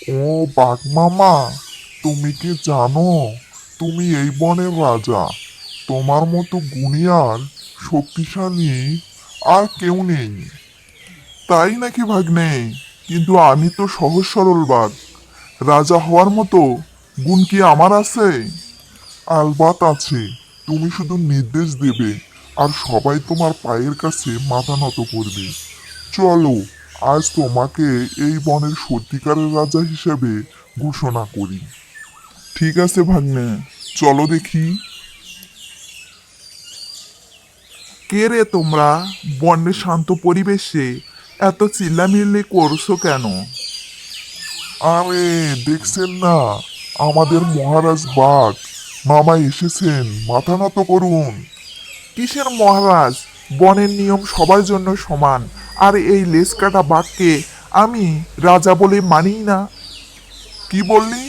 ও বাঘ মামা, তুমি কি জানো তুমি এই বনের রাজা? তোমার মতো গুণী আর শক্তিশালী আর কেউ নেই। তাই নাকি ভাগ্নে? কিন্তু আমি তো সহজ সরল বাঘ। রাজা হওয়ার মতো গুণ কি আমার আছে? আলবাত আছে। তুমি শুধু নির্দেশ দেবে আর সবাই তোমার পায়ের কাছে মাথা নত করবে। চলো, আজ তোমাকে এই বনের সত্যিকারের রাজা হিসেবে ঘোষণা করি। ঠিক আছে ভাগ্নে, চলো দেখি। কে রে তোমরা? বনের শান্ত পরিবেশে এত চিল্লামিল্লি করছো কেন? আরে, দেখছেন না, আমাদের মহারাজ বাঘ মামা এসেছেন, মাথা নত করুন। কিসের মহারাজ? বনের নিয়ম সবার জন্য সমান, আর এই লেজ কাটা বাঘকে আমি রাজা বলে মানি না। কি বললি?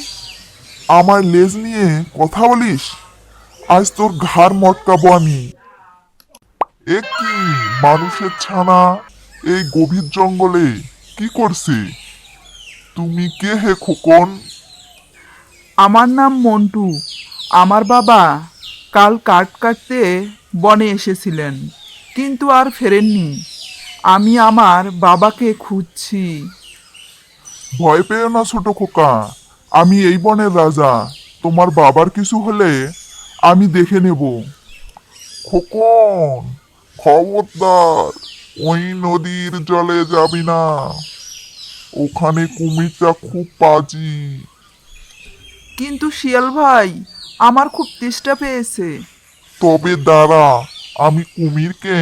আমার লেজ নিয়ে কথা বলিস? আজ তোর ঘাড় মটকাবো আমি। এ কি, মানুষের ছানা এই গভীর জঙ্গলে কি করছে? তুমি কে হে খোকন? আমার নাম মন্টু। আমার বাবা কাল কাঠ কাটতে বনে এসেছিলেন, কিন্তু আর ফেরেননি। আমি আমার বাবাকে খুঁজছি। ভয় পেও না ছোট খোকা, আমি এই বনের রাজা। তোমার বাবার কিছু হলে আমি দেখে নেব। খোকন, খবরদার, ওই নদীর জলে যাবি না। ওখানে কুমিরটা খুব পাজি। কিন্তু শিয়াল ভাই, আমার খুব তেষ্টা পেয়েছে। তবে দাঁড়া, আমি কুমিরকে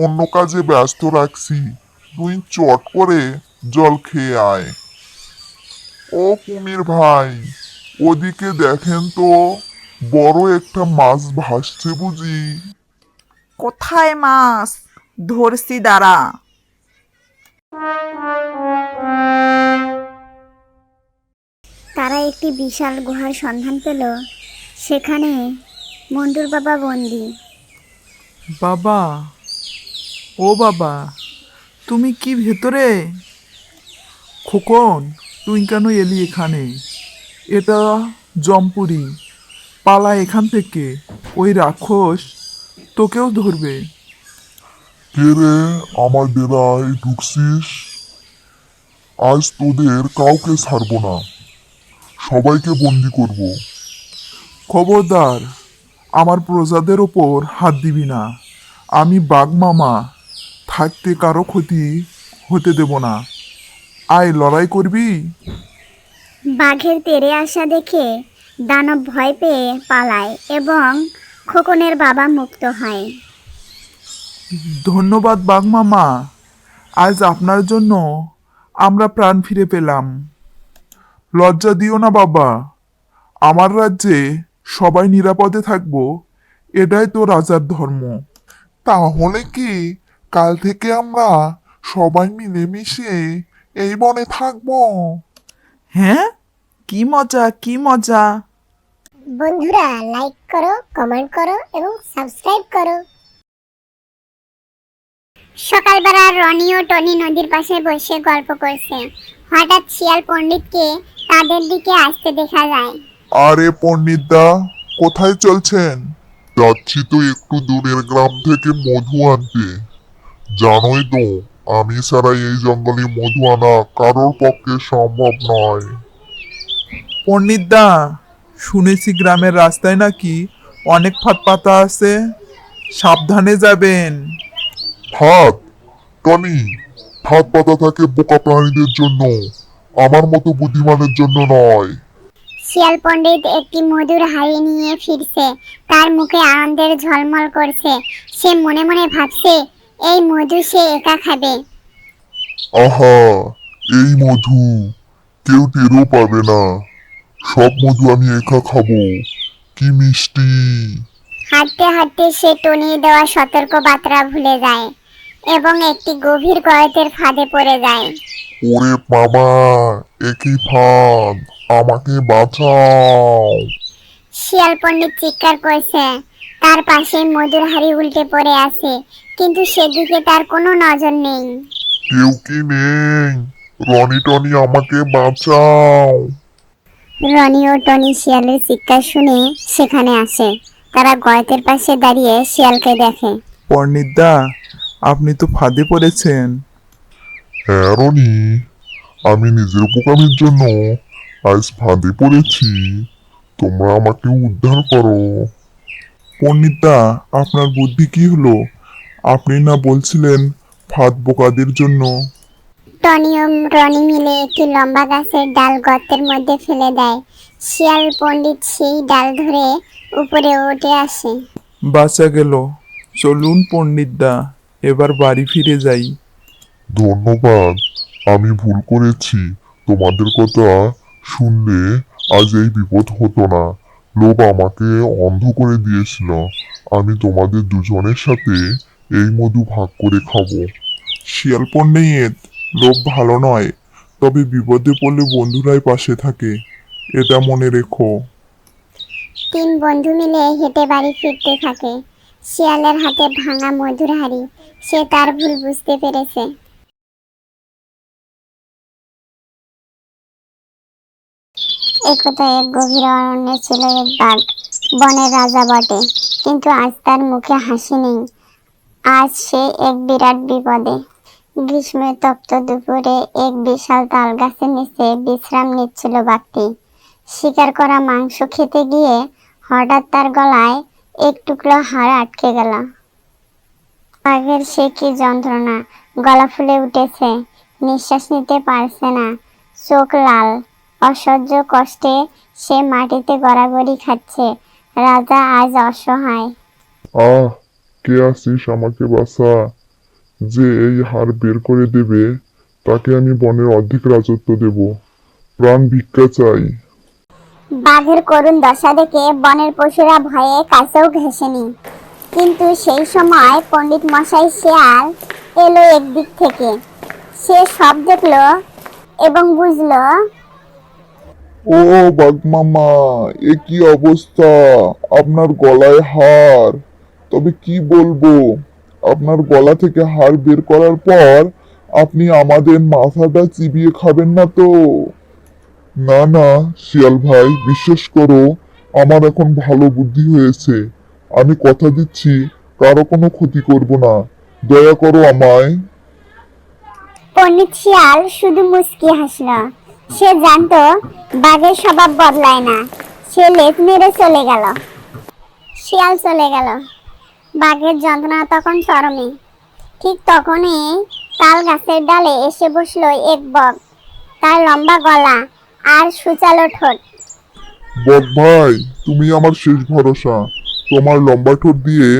অন্য কাজে ব্যস্ত রাখছি। তুই চট করে জল খেয়ে আয়। ও কুমির ভাই, ওদিকে দেখেন তো, বড় একটা মাছ ভাসছে বুঝি? কোথায় মাছ? ধরছি, দাঁড়া। তারা একটি বিশাল গুহার সন্ধান পেল। সেখানে মন্টুর বাবা বন্দি। বাবা, ও বাবা, তুমি কি ভেতরে? খোকন, তুই কেন এলি এখানে? এটা জমপুরি। পালা এখান থেকে, ওই রাক্ষস তোকেও ধরবে। কে রে, আমার ডেরায় ঢুকছিস? আজ তোদের কাউকে ছাড়বো না, সবাইকে বন্দি করব। খবরদার, আমার প্রজাদের ওপর হাত দিবি না। আমি বাঘ মামা থাকতে কারো ক্ষতি হতে দেব না। আয়, লড়াই করবি? বাঘের তেড়ে আসা দেখে দানব ভয় পেয়ে পালায় এবং খোকনের বাবা মুক্ত হয়। ধন্যবাদ বাঘ মামা, আজ আপনার জন্য আমরা প্রাণ ফিরে পেলাম। লজ্জা দিও না বাবা, আমার রাজ্যে সবাই নিরাপদে থাকবো, এটাই তো রাজার ধর্ম। তাহলে কি কাল থেকে আমরা সবাই মিলেমিশে এই বনে থাকবো? হ্যাঁ, কি মজা, কি মজা। বন্ধুরা, লাইক করো, কমেন্ট করো এবং সাবস্ক্রাইব করো। সকালবেলা রনি ও টনি নদীর পাশে বসে গল্প করছে। হঠাৎ শিয়াল পণ্ডিতকে তাদের দিকে আসতে দেখা যায়। আরে পণ্ডিতদা, কোথায় চলছেন? যাচ্ছি তো একটু দূরের গ্রাম থেকে মধু আনতে। জানোই তো, আমি ছাড়া এই জঙ্গলে মধু আনা কারোর পক্ষে সম্ভব নয়। পণ্ডিতদা, শুনেছি গ্রামের রাস্তায় নাকি অনেক ফাঁদ পাতা আছে, সাবধানে যাবেন। ফাঁদ? টনি, ফাঁদ পাতা থাকে বোকা প্রাণীদের জন্য, আমার মতো বুদ্ধিমানের জন্য নয়। শিয়াল পণ্ডিত একটি মধুর হাড়ি নিয়ে ফিরছে। তার মুখে আনন্দের ঝলমল করছে। সে মনে মনে ভাবছে, এই মধু সে একা খাবে। আহা, এই মধু কেউ টেরও পাবে না। সব মধু আমি একা খাবো। কি মিষ্টি! হাঁটতে হাঁটতে সে টনির দেওয়া সতর্ক বার্তা ভুলে যায় এবং একটি গভীর গর্তের ফাঁদে পড়ে যায়। ওরে বাবা, একই ফাঁদ, আমাকে বাঁচাও! শিয়াল পণ্ডিত চিৎকার করছে। তার পাশে মধুর হাড়ি উল্টে পড়ে আছে, কিন্তু সেদিকে তার কোনো নজর নেই। কেউ কি নেই? রনি টনি আমাকে বাঁচাও। রনি ও টনি শিয়ালের চিৎকার শুনে সেখানে আসে। তারা গর্তের পাশে দাঁড়িয়ে শিয়ালকে দেখে। পণ্ডিতদা, আপনি তো ফাঁদে পড়েছেন। হ্যাঁ রনি, আমি নিজের উপকারের জন্য আজ ফাঁদে পড়েছি। তোমরা আমাকে উদ্ধার করো। পণ্ডিতদা, আপনার বুদ্ধি কি হলো? আপনি না বলছিলেন ফাঁদ বোকাদের জন্য? টনি ও রনি মিলে একটি লম্বা গাছের ডাল গর্তের মধ্যে ফেলে দেয়। শিয়াল পণ্ডিত সেই ডাল ধরে উপরে উঠে আসে। বাঁচা গেল। চলুন পণ্ডিতদা, এবার বাড়ি ফিরে যাই। ধন্যবাদ, আমি ভুল করেছি। তোমাদের কথা শুনলে আজ এই বিপদ হতো না। লোভ আমাকে অন্ধ করে দিয়েছিল। আমি তোমাদের দুজনের সাথে এই মধু ভাগ করে খাবো। শিয়াল পণ্ডিত, লোভ ভালো নয়, তবে বিপদে পড়লে বন্ধুরাই পাশে থাকে, এটা মনে রেখো। তিন বন্ধু মিলে হেঁটে বাড়ি ফিরতে থাকে। শিয়ালের হাতে ভাঙা মধুর হাঁড়ি। সে তার ভুল বুঝতে পেরেছে। একদা এক গভীর অরণ্যে ছিল এক বাঘ। বনের রাজা বটে, কিন্তু আজ তার মুখে হাসি নেই। আজ সে এক বিরাট বিপদে। গ্রীষ্মের তপ্ত দুপুরে এক বিশাল তাল গাছের নিচে বিশ্রাম নিচ্ছিল বাঘটি। শিকার করা মাংস খেতে গিয়ে হঠাৎ তার গলায় এক টুকরো হাড় আটকে গেল। বাঘের সে কি যন্ত্রণা! গলা ফুলে উঠেছে, নিঃশ্বাস নিতে পারছে না, চোখ লাল। অসহ্য কষ্টে সে মাটিতে গড়াগড়ি খাচ্ছে। রাজা আজ অসহায়। আহ, কে আছিস, আমাকে বাঁচা। যে এই হাড় বের করে দেবে তাকে আমি বনের অর্ধেক রাজত্ব দেব। প্রাণ ভিক্ষা চাই। বাঘের করুণ দশা দেখে বনের পশুরা ভয়ে কাছেও ঘেঁষেনি। কিন্তু সেই সময় পণ্ডিত মশাই শিয়াল এলো একদিক থেকে। সে সব দেখলো এবং বুঝলো। ও বাঘ মামা, এ কি অবস্থা! আপনার গলায় হাড়। তবে কি বলবো, আপনার গলা থেকে হাড় বের করার পর আপনি আমাদের মাথাটা চিবিয়ে খাবেন না তো? না না শিয়াল ভাই, বিশ্বাস করো, আমার এখন ভালো বুদ্ধি হয়েছে। আমি কথা দিচ্ছি কারো কোনো ক্ষতি করব না। দয়া করো আমায়। পণ্ডিত শিয়াল শুধু মুচকি হাসল। সে জানতো বাঘের স্বভাব বদলায় না। সে লেজ মেরে চলে গেল। শিয়াল চলে গেল। বাঘের যন্ত্রণা তখন চরমে। ঠিক তখনই তাল গাছের ডালে এসে বসলো এক বক। তার লম্বা গলা আর সুচালো ঠোঁট। বক ভাই, তুমি আমার শেষ ভরসা। তোমার লম্বা ঠোঁট দিয়ে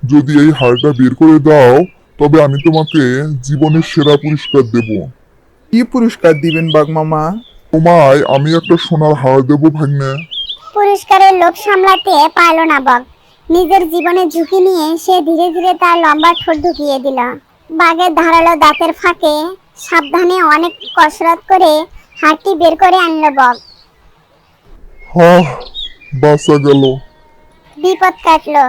যদি এই হাড়টা বের করে দাও, তবে আমি তোমাকে জীবনের সেরা পুরস্কার দেব। কি পুরস্কার দিবেন বাঘ মামা? তোমায় আমি একটা সোনার হাড় দেবো ভাগ্নে। পুরস্কারের লোভ সামলাতে পারল না বক। নিজের জীবনে ঝুঁকি নিয়ে সে ধীরে ধীরে তার লম্বা ঠোঁট ঢুকিয়ে দিল বাঘের ধারালো দাঁতের ফাঁকে। সাবধানে অনেক কসরত করে হাড়টি বের করে আনলো বক। হাহ, বাঁচা গেল। বিপদ কাটলো।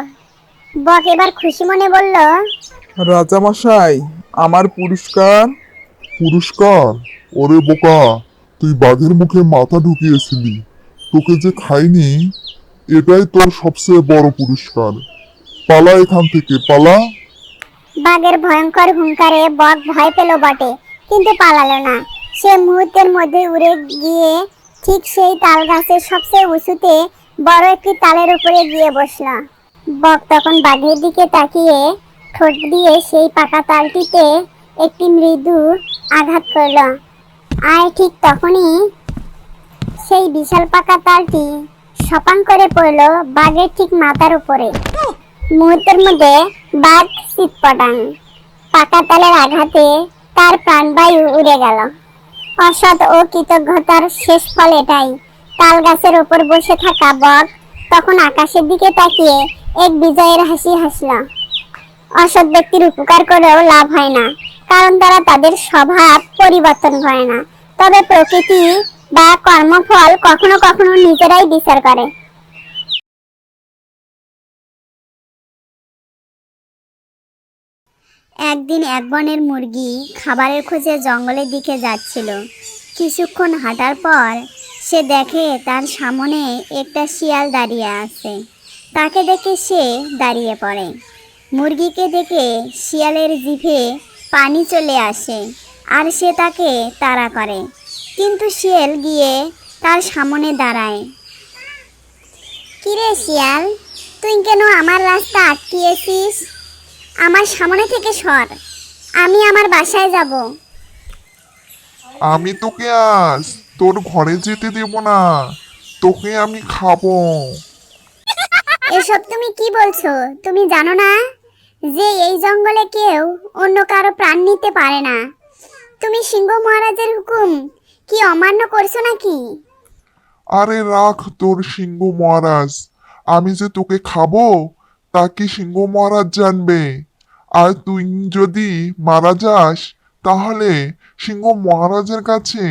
বক এবার খুশি মনে বলল, রাজামশাই, আমার পুরস্কার। পুরস্কার? ওরে বোকা, তুই বাঘের মুখে মাথা ঢুকিয়েছিলি। তোকে যে খাইনি, এটাই তোর সবচেয়ে বড় পুরস্কার। পালা এখান থেকে, পালা। বাঘের ভয়ঙ্কর হুঙ্কারে বক ভয় পেল বটে, কিন্তু পালালো না। সে মুহূর্তের মধ্যে উড়ে গিয়ে ঠিক সেই তাল গাছের সবচেয়ে উঁচুতে বড় একটি তালের উপরে গিয়ে বসল। বক তখন বাঘের দিকে তাকিয়ে ঠোঁট দিয়ে সেই পাকা তালটিতে একটি মৃদু আঘাত করল। আর ঠিক তখনই সেই বিশাল পাকা তালটি সপাং করে পড়ল বাঘের ঠিক মাথার উপরে। মুহূর্তের মধ্যে বাঘ চিৎপটাং। পাকা তালের আঘাতে তার প্রাণবায়ু উড়ে গেল। অসৎ ও কৃতজ্ঞতার শেষ ফল এটাই। তাল গাছের ওপর বসে থাকা বক তখন আকাশের দিকে তাকিয়ে এক বিজয়ের হাসি হাসল। অসৎ ব্যক্তির উপকার করেও লাভ হয় না, কারণ তারা তাদের স্বভাব পরিবর্তন করে না। তবে প্রকৃতি বা কর্মফল কখনো কখনো নিজেরাই বিচার করে। একদিন এক বনের মুরগি খাবারের খোঁজে জঙ্গলের দিকে যাচ্ছিল। কিছুক্ষণ হাঁটার পর সে দেখে তার সামনে একটা শিয়াল দাঁড়িয়ে আছে। তাকে দেখে সে দাঁড়িয়ে পড়ে। মুরগিকে দেখে শিয়ালের জিভে পানি চলে আসে আর সে তাকে তাড়া করে, কিন্তু শিয়াল গিয়ে তার সামনে দাঁড়ায়। কিরে শিয়াল, তুই কেন আমার রাস্তা আটকিয়েছিস? আমার সামনে থেকে সর, আমি আমার বাসায় যাব। আমি তোকে আজ তোর ঘরে যেতে দেব না, তোকে আমি খাবো। এসব তুমি কি বলছো? তুমি জানো না যে এই জঙ্গলে কেউ অন্য কারো প্রাণ নিতে পারে না? তুমি সিংহ মহারাজের হুকুম কি অমান্য করছো নাকি? আরে রাখ তোর সিংহ মহারাজ, আমি যে তোকে খাবো তা কি সিংহ মহারাজ জানবে? আর তুই যদি মারা যাস তাহলে সিংহ মহারাজের কাছে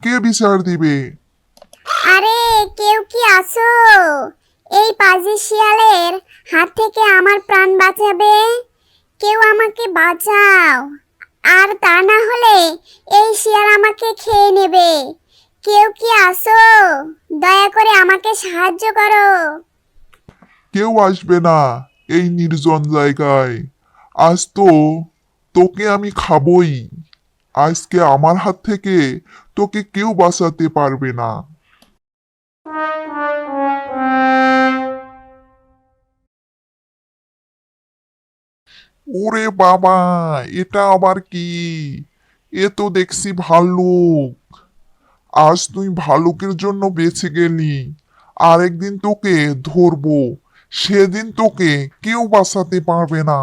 কে বিচার দিবে? আরে কেউ কি আছো এই পাজি শিয়ালের হাত থেকে আমার প্রাণ বাঁচাবে? কেউ আমাকে বাঁচাও, আর তা না হলে এই শিয়াল আমাকে খেয়ে নেবে। কেউ কি আছো? দয়া করে আমাকে সাহায্য করো। কেউ আসবে না এই নির্জন জায়গায়। আজ তোকে আমি খাবই। আজকে আমার হাত থেকে তোকে কেউ বাঁচাতে পারবে না। ওরে বাবা, এটা আবার কি? এ তো দেখছি ভাল্লুক। আজ তুই ভালুকের জন্য বেঁচে গেলি, আরেকদিন তোকে ধরবো, সেদিন তোকে কেউ বাঁচাতে পারবে না।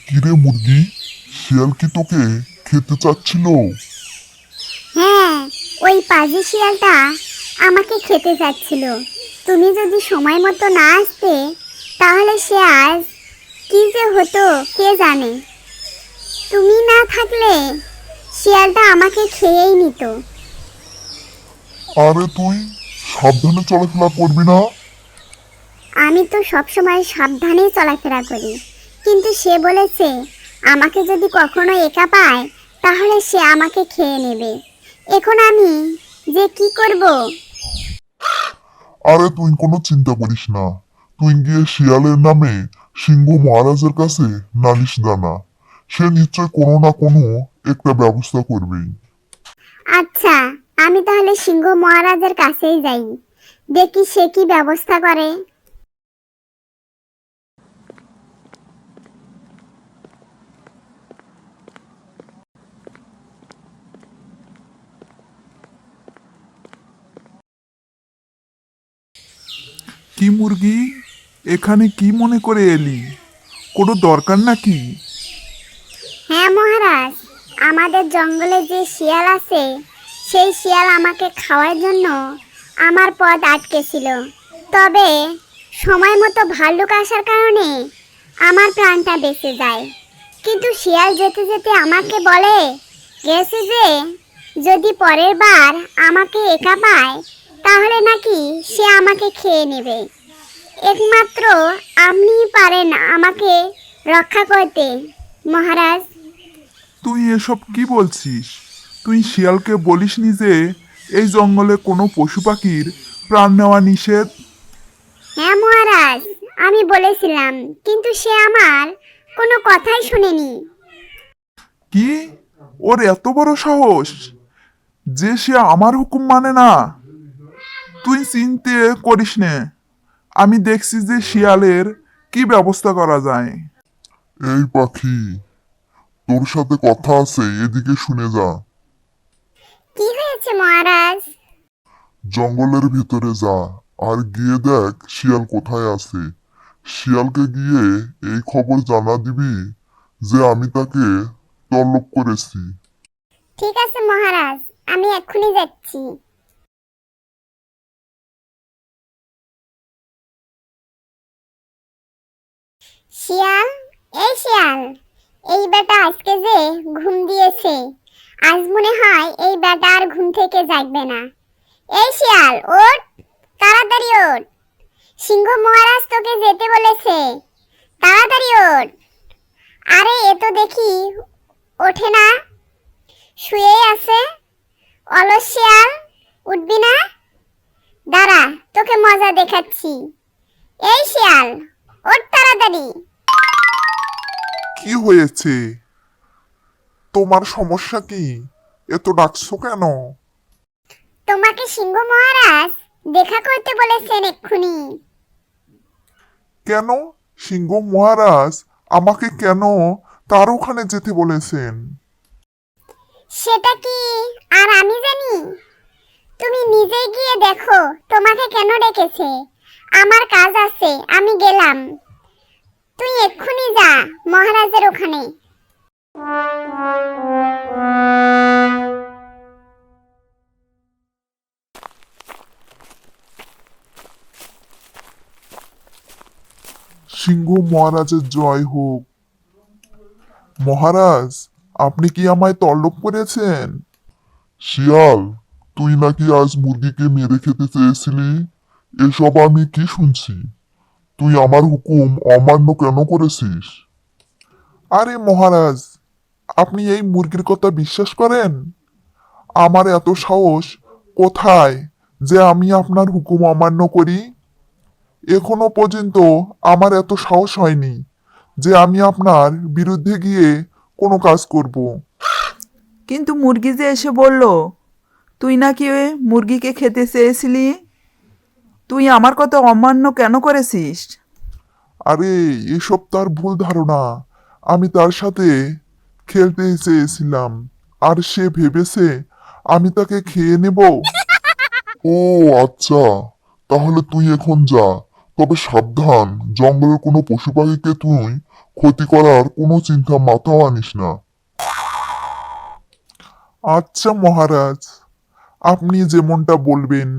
কিরে মুরগি, শিয়াল কি তোকে খেতে চাচ্ছিল? হ্যাঁ, ওই পাজি শিয়ালটা আমাকে খেতে চাচ্ছিল। তুমি যদি সময় মতো না আসতে তাহলে সে আজ কি যে হতো কে জানে। তুমি না থাকলে শিয়ালটা আমাকে খেয়েই নিত। আরে তুই সাবধানে চলাফেরা করবি না? আমি তো সবসময় সাবধানেই চলাফেরা করি, কিন্তু সে বলেছে আমাকে যদি কখনো একা পায় তাহলে সে আমাকে খেয়ে নেবে। এখন আমি যে কি করব? আরে তুই কোনো চিন্তা করিস না, তুই গিয়ে শিয়ালের নামে সিংহ মহারাজের কাছে নালিশ জানা। সে নিশ্চয় কোনো না কোনো একটা ব্যবস্থা করবেই। আচ্ছা, আমি তাহলে সিংহ মহারাজের কাছেই যাই, দেখি সে কি ব্যবস্থা করে। কি মুরগি, এখানে কি মনে করে এলি? কোনো দরকার নাকি? হ্যাঁ মহারাজ, আমাদের জঙ্গলে যে শিয়াল আছে সেই শিয়াল আমাকে খাওয়ার জন্য আমার পথ আটকেছিল। তবে সময় মতো ভাল্লুক আসার কারণে আমার প্রাণটা বেঁচে যায়। কিন্তু শিয়াল যেতে যেতে আমাকে বলে গেছে যে যদি পরের বার আমাকে একা পায় তাহলে নাকি সে আমাকে খেয়ে নেবে। একমাত্র আপনিই পারেন আমাকে রক্ষা করতে মহারাজ। তুই এসব কি বলছিস? তুই শিয়ালকে বলিসনি যে এই জঙ্গলে কোনো পশু পাখির প্রাণ নেওয়া নিষেধ? হ্যাঁ মহারাজ, আমি বলেছিলাম, কিন্তু সে আমার কোনো কথাই শুনেনি। কি? ওর এত বড় সাহস যে সে আমার হুকুম মানে না? তুই চিন্তে করিস নে, আমি দেখছি যে শিয়ালের কি ব্যবস্থা করা যায়। এই পাখি, তোর সাথে কথা আছে, এদিকে শুনে যা। কি হয়েছে মহারাজ? জঙ্গলের ভিতরে যা, আর গিয়ে দেখ শিয়াল কোথায় আছে। শিয়ালকে গিয়ে এই খবর জানা দিবি যে আমি তাকে তলব করেছি। ঠিক আছে মহারাজ, আমি এক্ষুনি যাচ্ছি। শিয়াল, এই শিয়াল, এই বেটা আজকে যে ঘুম দিয়েছে, আজ মনে হয় এই বেটা আর ঘুম থেকে জাগবে না। এই শিয়াল ওঠ, তাড়াতাড়ি ওঠ, সিংহ মহারাজ তোকে যেতে বলেছে, তাড়াতাড়ি ওঠ। আরে এ তো দেখি ওঠে না, শুয়ে আছে। অলস শিয়াল, উঠবি না? দাঁড়া, তোকে মজা দেখাচ্ছি। এই শিয়াল, ওঠ তাড়াতাড়ি। কি হয়েছে? তোমার সমস্যা কি? এত ডাকছো কেন? তোমাকে সিংহ মহারাজ দেখা করতে বলেছেন এক্ষুনি। কেন? সিংহ মহারাজ আমাকে কেন তার ওখানে যেতে বলেছেন? সেটা কি আর আমি জানি? তুমি নিজেই গিয়ে দেখো তোমাকে কেন ডেকেছে। আমার কাজ আছে, আমি গেলাম। তুই এক্ষুনি যা মহারাজের ওখানে। সিংহ মহারাজের জয় হোক। মহারাজ, আপনি কি আমায় তলব করেছেন? শিয়াল, তুই নাকি আজ মুরগিকে মেরে খেতে চেয়েছিলি? এসব আমি কি শুনছি? তুই আমার হুকুম অমান্য কেন করেছিস? আরে মহারাজ, আপনি এই মুরগির কথা বিশ্বাস করেন? আমার এত সাহস কোথায় যে আমি আপনার হুকুম অমান্য করি? এখনো পর্যন্ত আমার এত সাহস হয়নি যে আমি আপনার বিরুদ্ধে গিয়ে কোনো কাজ করব। কিন্তু মুরগি যে এসে বলল তুই নাকি ওই মুরগিকে খেতে চেয়েছিলি, তুই আমার কথা অমান্য কেন করেছিস? আরে এসব তার ভুল ধারণা। আমি তার সাথে খেলতে চেয়েছিলাম, আর সে ভেবেছে আমি তাকে খেয়ে নেব। ও আচ্ছা, তাহলে তুই এখন যা। তবে সাবধান, জঙ্গলের কোনো পশু পাখিকে তুই ক্ষতি করার কোনো চিন্তা মাথাও আনিস না। আচ্ছা মহারাজ, আপনি যেমনটা বলবেন।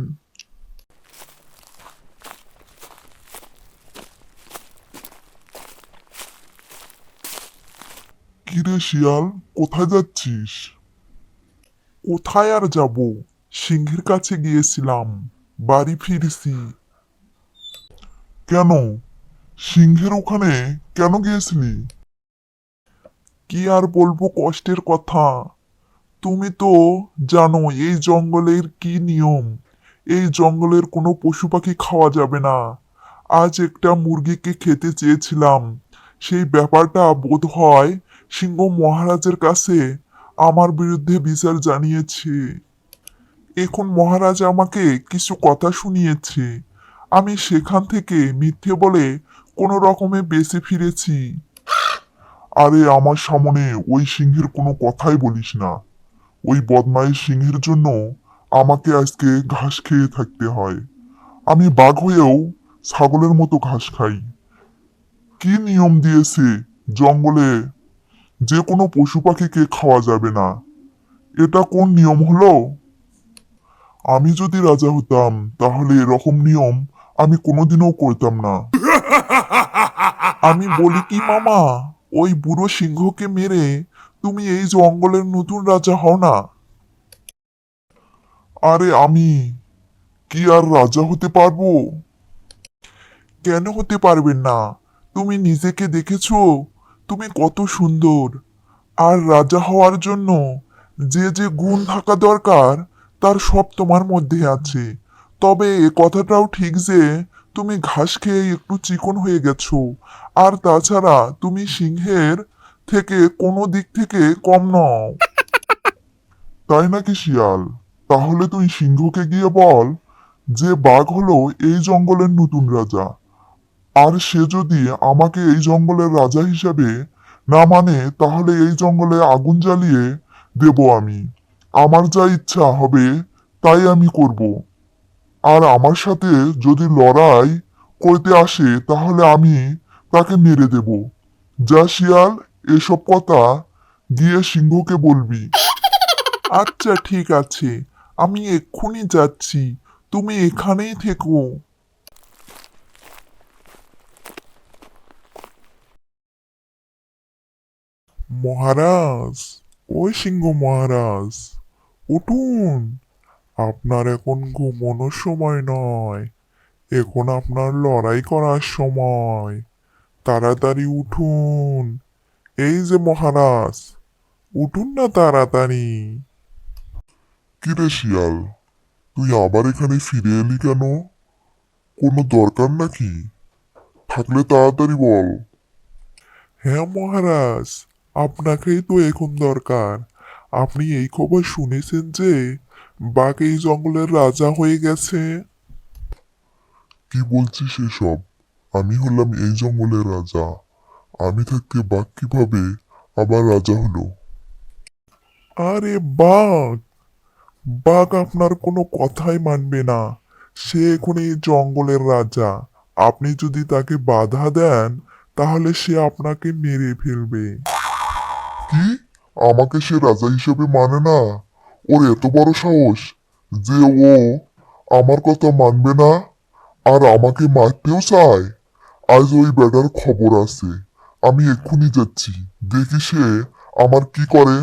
কিরে শিয়াল, কোথায় যাচ্ছিস? কোথায় আর যাব, সিংহের কাছে গিয়েছিলাম, বাড়ি ফিরছি। কেন? সিংহের ওখানে কেন গিয়েছিলি? কি আর বলবো কষ্টের কথা। তুমি তো জানো এই জঙ্গলের কি নিয়ম। এই জঙ্গলের কোনো পশু পাখি খাওয়া যাবে না। আজ একটা মুরগিকে খেতে চেয়েছিলাম, সেই ব্যাপারটা বোধ হয় সিংহ মহারাজের কাছে আমার বিরুদ্ধে বিচার জানিয়েছে। এখন মহারাজ আমাকে কিছু কথা শুনিয়েছে, আমি সেখান থেকে মিথ্যে বলে কোনো রকমে বেঁচে ফিরেছি। আরে আমার সামনে ওই সিংহের কোনো কথাই বলিস না। ওই বদমাইশ সিংহের জন্য আমাকে আজকে ঘাস খেয়ে থাকতে হয়। আমি বাঘ হয়েও ছাগলের মতো ঘাস খাই। কি নিয়ম দিয়েছে জঙ্গলে যে কোনো পশু পাখিকে খাওয়া যাবে না? এটা কোন নিয়ম হলো? আমি যদি রাজা হতাম তাহলে এরকম নিয়ম আমি কোনোদিনও করতাম না। আমি বলি কি মামা, ওই বুড়ো সিংহকে মেরে তুমি এই জঙ্গলের নতুন রাজা হও না। আরে আমি কি আর রাজা হতে পারবো? কেন হতে পারবেন না? তুমি নিজেকে দেখেছো তুমি কত সুন্দর। আর রাজা হওয়ার জন্য যে যে গুণ থাকা দরকার তার সব তোমার মধ্যে আছে। তবে এ কথাটাও ঠিক যে তুমি ঘাস খেয়ে একটু চিকন হয়ে গেছো। আর তাছাড়া তুমি সিংহের থেকে কোনো দিক থেকে কম নও। তাই নাকি শিয়াল? তাহলে তুই সিংহকে গিয়ে বল যে বাঘ হলো এই জঙ্গলের নতুন রাজা। আর সে যদি আমাকে এই জঙ্গলের রাজা হিসেবে না মানে তাহলে এই জঙ্গলে আগুন জ্বালিয়ে দেব আমি। আমার যা ইচ্ছা হবে তাই আমি করব। আর আমার সাথে যদি লড়াই করতে আসে তাহলে আমি তাকে মেরে দেব। যা শিয়াল, এসব কথা গিয়ে সিংহকে বলবি। আচ্ছা ঠিক আছে, আমি এক্ষুনি যাচ্ছি, তুমি এখানেই থেকো। মহারাজ, ওই সিংহ মহারাজ, উঠুন। আপনার এখন ঘুমানোর সময় নয়, এখন আপনার লড়াই করার সময়। তাড়াতাড়ি উঠুন। এই যে মহারাজ, উঠুন না তাড়াতাড়ি। কিরে শিয়াল, তুই আবার এখানে ফিরে এলি কেন? কোনো দরকার নাকি? থাকলে তাড়াতাড়ি বল। হ্যাঁ মহারাজ, আপনাকেই তো এখন দরকার। আপনি এই খবর শুনেছেন যে বাঘ এই জঙ্গলের রাজা হয়ে গেছে? কি বলছিস এসব? আমি হলাম এই জঙ্গলের রাজা। আমি থাকতে বাঘ কিভাবে আবার রাজা হলো? আরে বাঘ, বাঘ আপনার কোনো কথাই মানবে না। সে এখন এই জঙ্গলের রাজা। আপনি যদি তাকে বাধা দেন তাহলে সে আপনাকে মেরে ফেলবে। কি? আমাকে সে রাজা হিসেবে মানে না? ওর এত বড় সাহস যে ও আমার কথা মানবে না আর আমাকে মারতেও চায়? আজ ওই বেটার খবর আছে। আমি এক্ষুনি যাচ্ছি, দেখি সে আমার কি করে।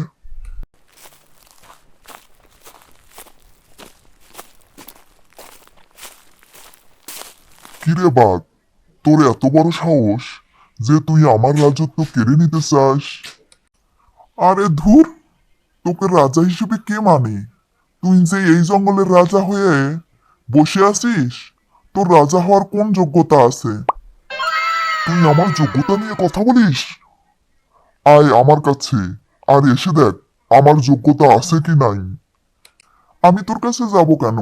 কিরে বাঘ, তোর এত বড় সাহস যে তুই আমার রাজত্ব কেড়ে নিতে চাস? আরে ধুর, তোকে রাজা হিসেবে কে মানে? তুই যে এই জঙ্গলের রাজা হয়ে বসে আছিস, তোর রাজা হওয়ার কোন যোগ্যতা আছে? তুই আমার যোগ্যতা নিয়ে কথা বলিস? আয় আমার কাছে আর এসে দেখ আমার যোগ্যতা আছে কি নাই। আমি তোর কাছে যাব কেন?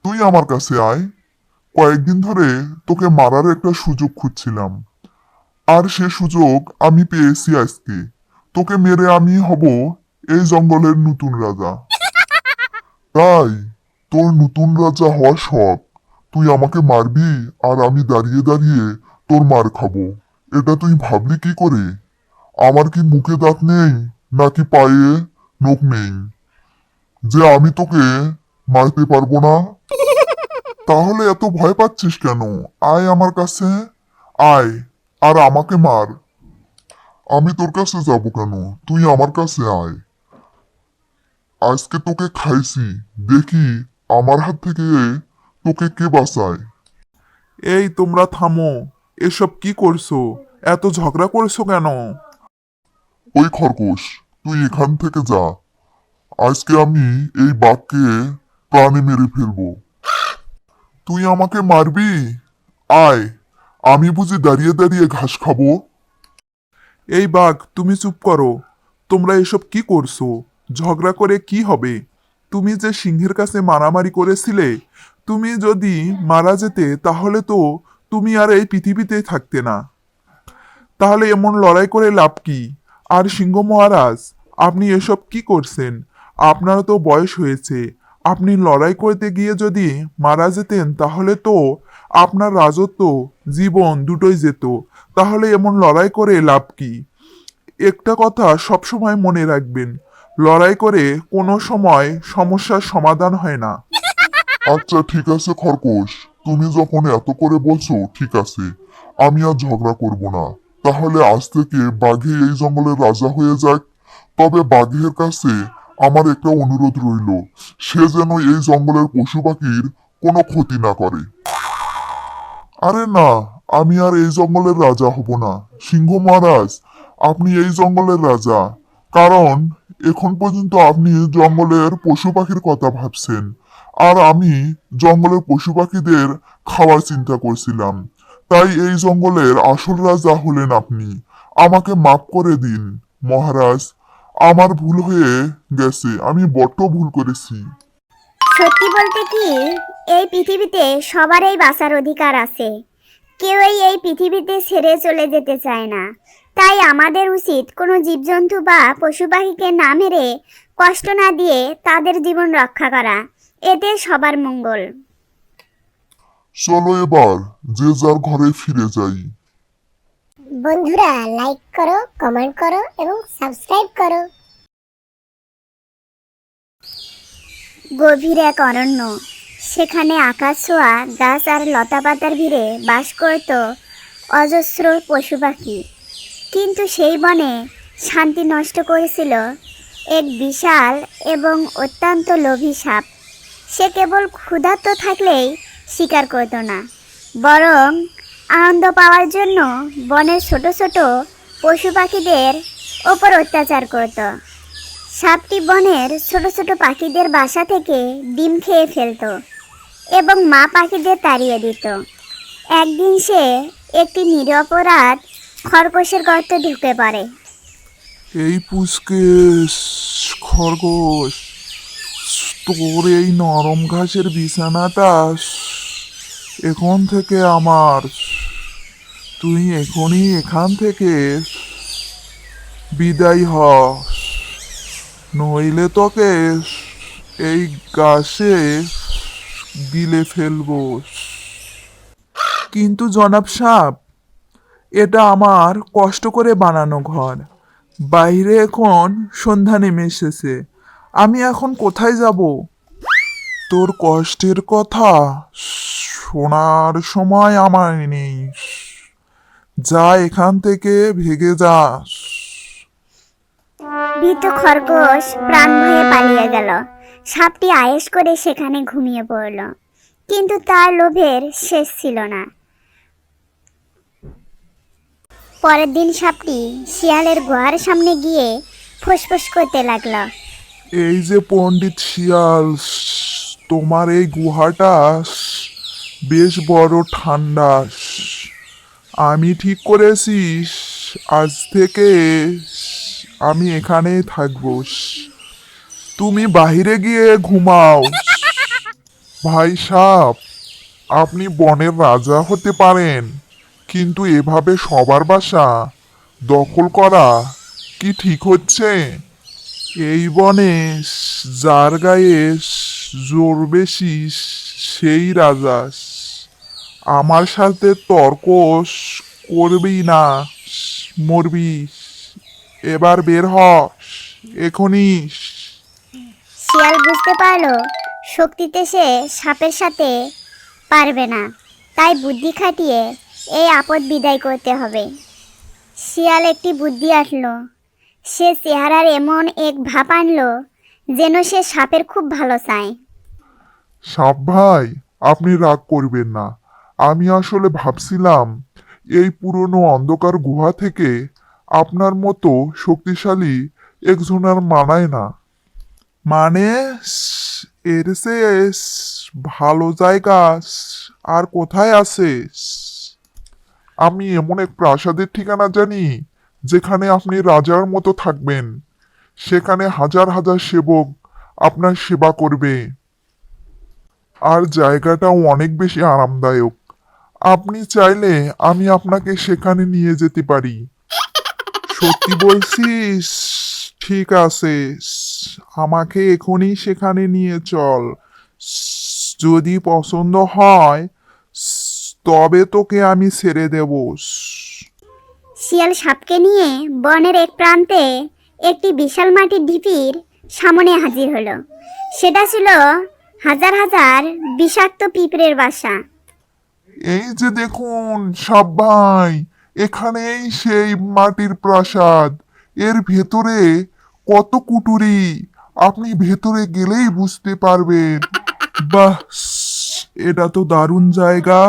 তুই আমার কাছে আয়। কয়েকদিন ধরে তোকে মারার একটা সুযোগ খুঁজছিলাম, আর সে সুযোগ আমি পেয়েছি আজকে। তোকে মেরে আমি হব এই জঙ্গলের নতুন রাজা। তাই তোর নতুন রাজা হওয়ার শখ, তুই আমাকে মারবি আর আমি দাঁড়িয়ে দাঁড়িয়ে তোর মার খাবো? এটা তুই ভাবলি কি করে? আমার কি মুখে দাঁত নেই নাকি পায়ে নখ নেই যে আমি তোকে মারতে পারবো না? তাহলে এত ভয় পাচ্ছিস কেন? আয় আমার কাছে, আয় আর আমাকে মার। আমি তোর কাছে যাব কেন? তুই আমার কাছে আয়। আজকে তোকে খাইছি, দেখি আমার হাত থেকে তোকে কে বাঁচায়। এই তোমরা থামো, এসব কি করছো? এত ঝগড়া করছো কেন? ওই খরগোশ, তুই এখান থেকে যা। আজকে আমি এই বাঘকে প্রাণে মেরে ফেলবো। তুই আমাকে মারবি? আয়, আমি বুঝি দাঁড়িয়ে দাঁড়িয়ে ঘাস খাবো? এই বাঘ, তুমি চুপ করো। তোমরা এসব কি করছো? ঝগড়া করে কি হবে? তুমি যে সিংহের কাছে মারামারি করেছিলে, তুমি যদি মারা যেতে তাহলে তো তুমি আর এই পৃথিবীতে থাকতে না। তাহলে এমন লড়াই করে লাভ কি? আর সিংহ মহারাজ, আপনি এসব কি করছেন? আপনার তো বয়স হয়েছে। আপনি লড়াই করতে গিয়ে যদি মারা যেতেন তাহলে তো আপনার রাজত্ব, জীবন দুটোই যেত। তাহলে এমন লড়াই করে লাভ কি? একটা কথা সবসময় মনে রাখবেন, লড়াই করে কোনো সময় সমস্যার সমাধান হয় না। আচ্ছা ঠিক আছে খরগোশ, তুমি যখন এত করে বলছো ঠিক আছে, আমি আর ঝগড়া করব না। তাহলে আজ থেকে বাঘে এই জঙ্গলের রাজা হয়ে যাক। তবে বাঘের কাছে আমার একটা অনুরোধ রইল, সে যেন এই জঙ্গলের পশু পাখির কোনো ক্ষতি না করে। আরে না, আমি আর এই জঙ্গলের রাজা হব না। সিংহ মহারাজ, আপনি এই জঙ্গলের রাজা, কারণ এখন পর্যন্ত আপনি জঙ্গলের পশু পাখির কথা ভাবছেন, আর আমি জঙ্গলের পশু পাখিদের খাওয়ার চিন্তা করছিলাম। তাই এই জঙ্গলের আসল রাজা হলেন আপনি। আমাকে মাফ করে দিন মহারাজ, আমার ভুল হয়ে গেছে, আমি বড্ড ভুল করেছি। সত্যি বলতে কি, এই পৃথিবীতে সবারই বাঁচার অধিকার আছে। কেউই এই পৃথিবীতে ছেড়ে চলে যেতে চায় না। তাই আমাদের উচিত কোনো জীবজন্তু বা পশু পাখিকে না মেরে, কষ্ট না দিয়ে তাদের জীবন রক্ষা করা। এতে সবার মঙ্গল। চলো এবার যে যার ঘরে ফিরে যাই। বন্ধুরা, লাইক করো, কমেন্ট করো এবং সাবস্ক্রাইব করো। গভীর এক অরণ্য, সেখানে আকাশ ছোঁয়া গাছ আর লতাপাতার ভিড়ে বাস করত অজস্র পশু পাখি। কিন্তু সেই বনে শান্তি নষ্ট করেছিল এক বিশাল এবং অত্যন্ত লোভী সাপ। সে কেবল ক্ষুধার্ত থাকলেই শিকার করত না, বরং আনন্দ পাওয়ার জন্য বনের ছোট ছোট পশু পাখিদের ওপর অত্যাচার করত। সাপটি বনের ছোট ছোট পাখিদের বাসা থেকে ডিম খেয়ে ফেলতো এবং মা পাখিদের তাড়িয়ে দিত। একদিন সে একটি নিরপরাধ খরগোশের গর্তে ঢুকে পড়ে। এই পুচকে খরগোশ, তোর এই নরম ঘাসের বিছানাটা এখন থেকে আমার। তুই এখনই এখান থেকে বিদায় হ, নইলে তোকে এই গাছে গিলে ফেলবো। কিন্তু জনাব সাহেব, এটা আমার কষ্ট করে বানানো ঘর। বাইরে এখন সন্ধ্যা নেমে এসেছে, আমি এখন কোথায় যাব? তোর কষ্টের কথা শোনার সময় আমার নেই। যা এখান থেকে ভেগে যা। ভীতু খরগোশ প্রাণ ভয়ে পালিয়ে গেল। সাপটি আয়েশ করে সেখানে ঘুমিয়ে পড়ল, কিন্তু তার লোভের শেষ ছিল না। পরের দিন সাপটি শিয়ালের গুহার সামনে গিয়ে ফুসফুস করতে লাগলো। এই যে পণ্ডিত শিয়াল, তোমার এই গুহাটা বেশ বড় ঠান্ডা। আমি ঠিক করেছি আজ থেকে আমি এখানেই থাকবো। তুমি বাইরে গিয়ে ঘুমাও। ভাই সাপ, আপনি বনের রাজা হতে পারেন, কিন্তু এভাবে সবার বাসা দখল করা কি ঠিক হচ্ছে? এই বনে যার গায়ে জোর বেশি সেই রাজা। আমার সাথে তর্ক করবি না, মরবি। এবার বের হ এখনই। শিয়াল বুঝতে পারলো শক্তিতে সে সাপের সাথে পারবে না, তাই বুদ্ধি খাটিয়ে এই আপদ বিদায় করতে হবে। শিয়াল একটি বুদ্ধি আঁটলো। সে চেহারার এমন এক ভাব আনলো যেন সে সাপের খুব ভালো চায়। সাপ ভাই, আপনি রাগ করবেন না। আমি আসলে ভাবছিলাম এই পুরনো অন্ধকার গুহা থেকে আপনার মতো শক্তিশালী একজন আর মানায় না। মানে এর চেয়ে ভালো জায়গা আর কোথায় আছে? আমি এমন এক প্রাসাদের ঠিকানা জানি যেখানে আপনি রাজার মতো থাকবেন। সেখানে হাজার হাজার সেবক আপনার সেবা করবে, আর জায়গাটাও অনেক বেশি আরামদায়ক। আপনি চাইলে আমি আপনাকে সেখানে নিয়ে যেতে পারি। সত্যি বলছিস? ঠিক আছে, আমাকে এখনই সেখানে নিয়ে চল। যদি পছন্দ হয় তবে তোকে আমি ছেড়ে দেব। শিয়াল সাপকে নিয়ে বনের এক প্রান্তে একটি বিশাল মাটির ঢিপির সামনে হাজির হলো। সেটা ছিল হাজার হাজার বিষাক্ত পিঁপড়ের বাসা। এই যে দেখুন সাপ ভাই, এখানেই সেই মাটির প্রাসাদ। এর ভেতরে কত কুটুরি, আপনি ভেতরে গেলেই বুঝতে পারবেন। বাহ, এটা তো দারুণ জায়গা।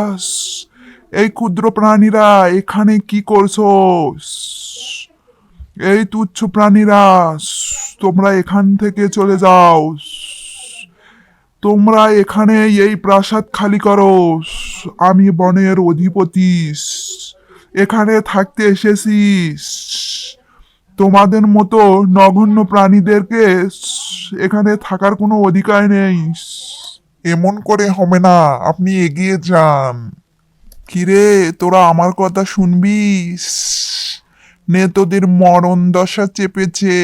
এই ক্ষুদ্র প্রাণীরা এখানে কি করছো? এই তুচ্ছ প্রাণীরা, তোমরা এখান থেকে চলে যাও। তোমরা এখানে এই প্রাসাদ খালি করো। আমি বনের অধিপতি, এখানে থাকতে এসেছি। তোমাদের মতো নগণ্য প্রাণীদেরকে এখানে থাকার কোনো অধিকার নেই। এমন করে হবে না, আপনি এগিয়ে যান। কিরে, তোরা আমার কথা শুনবি? নে, তোদের মরণ দশা চেপেছে।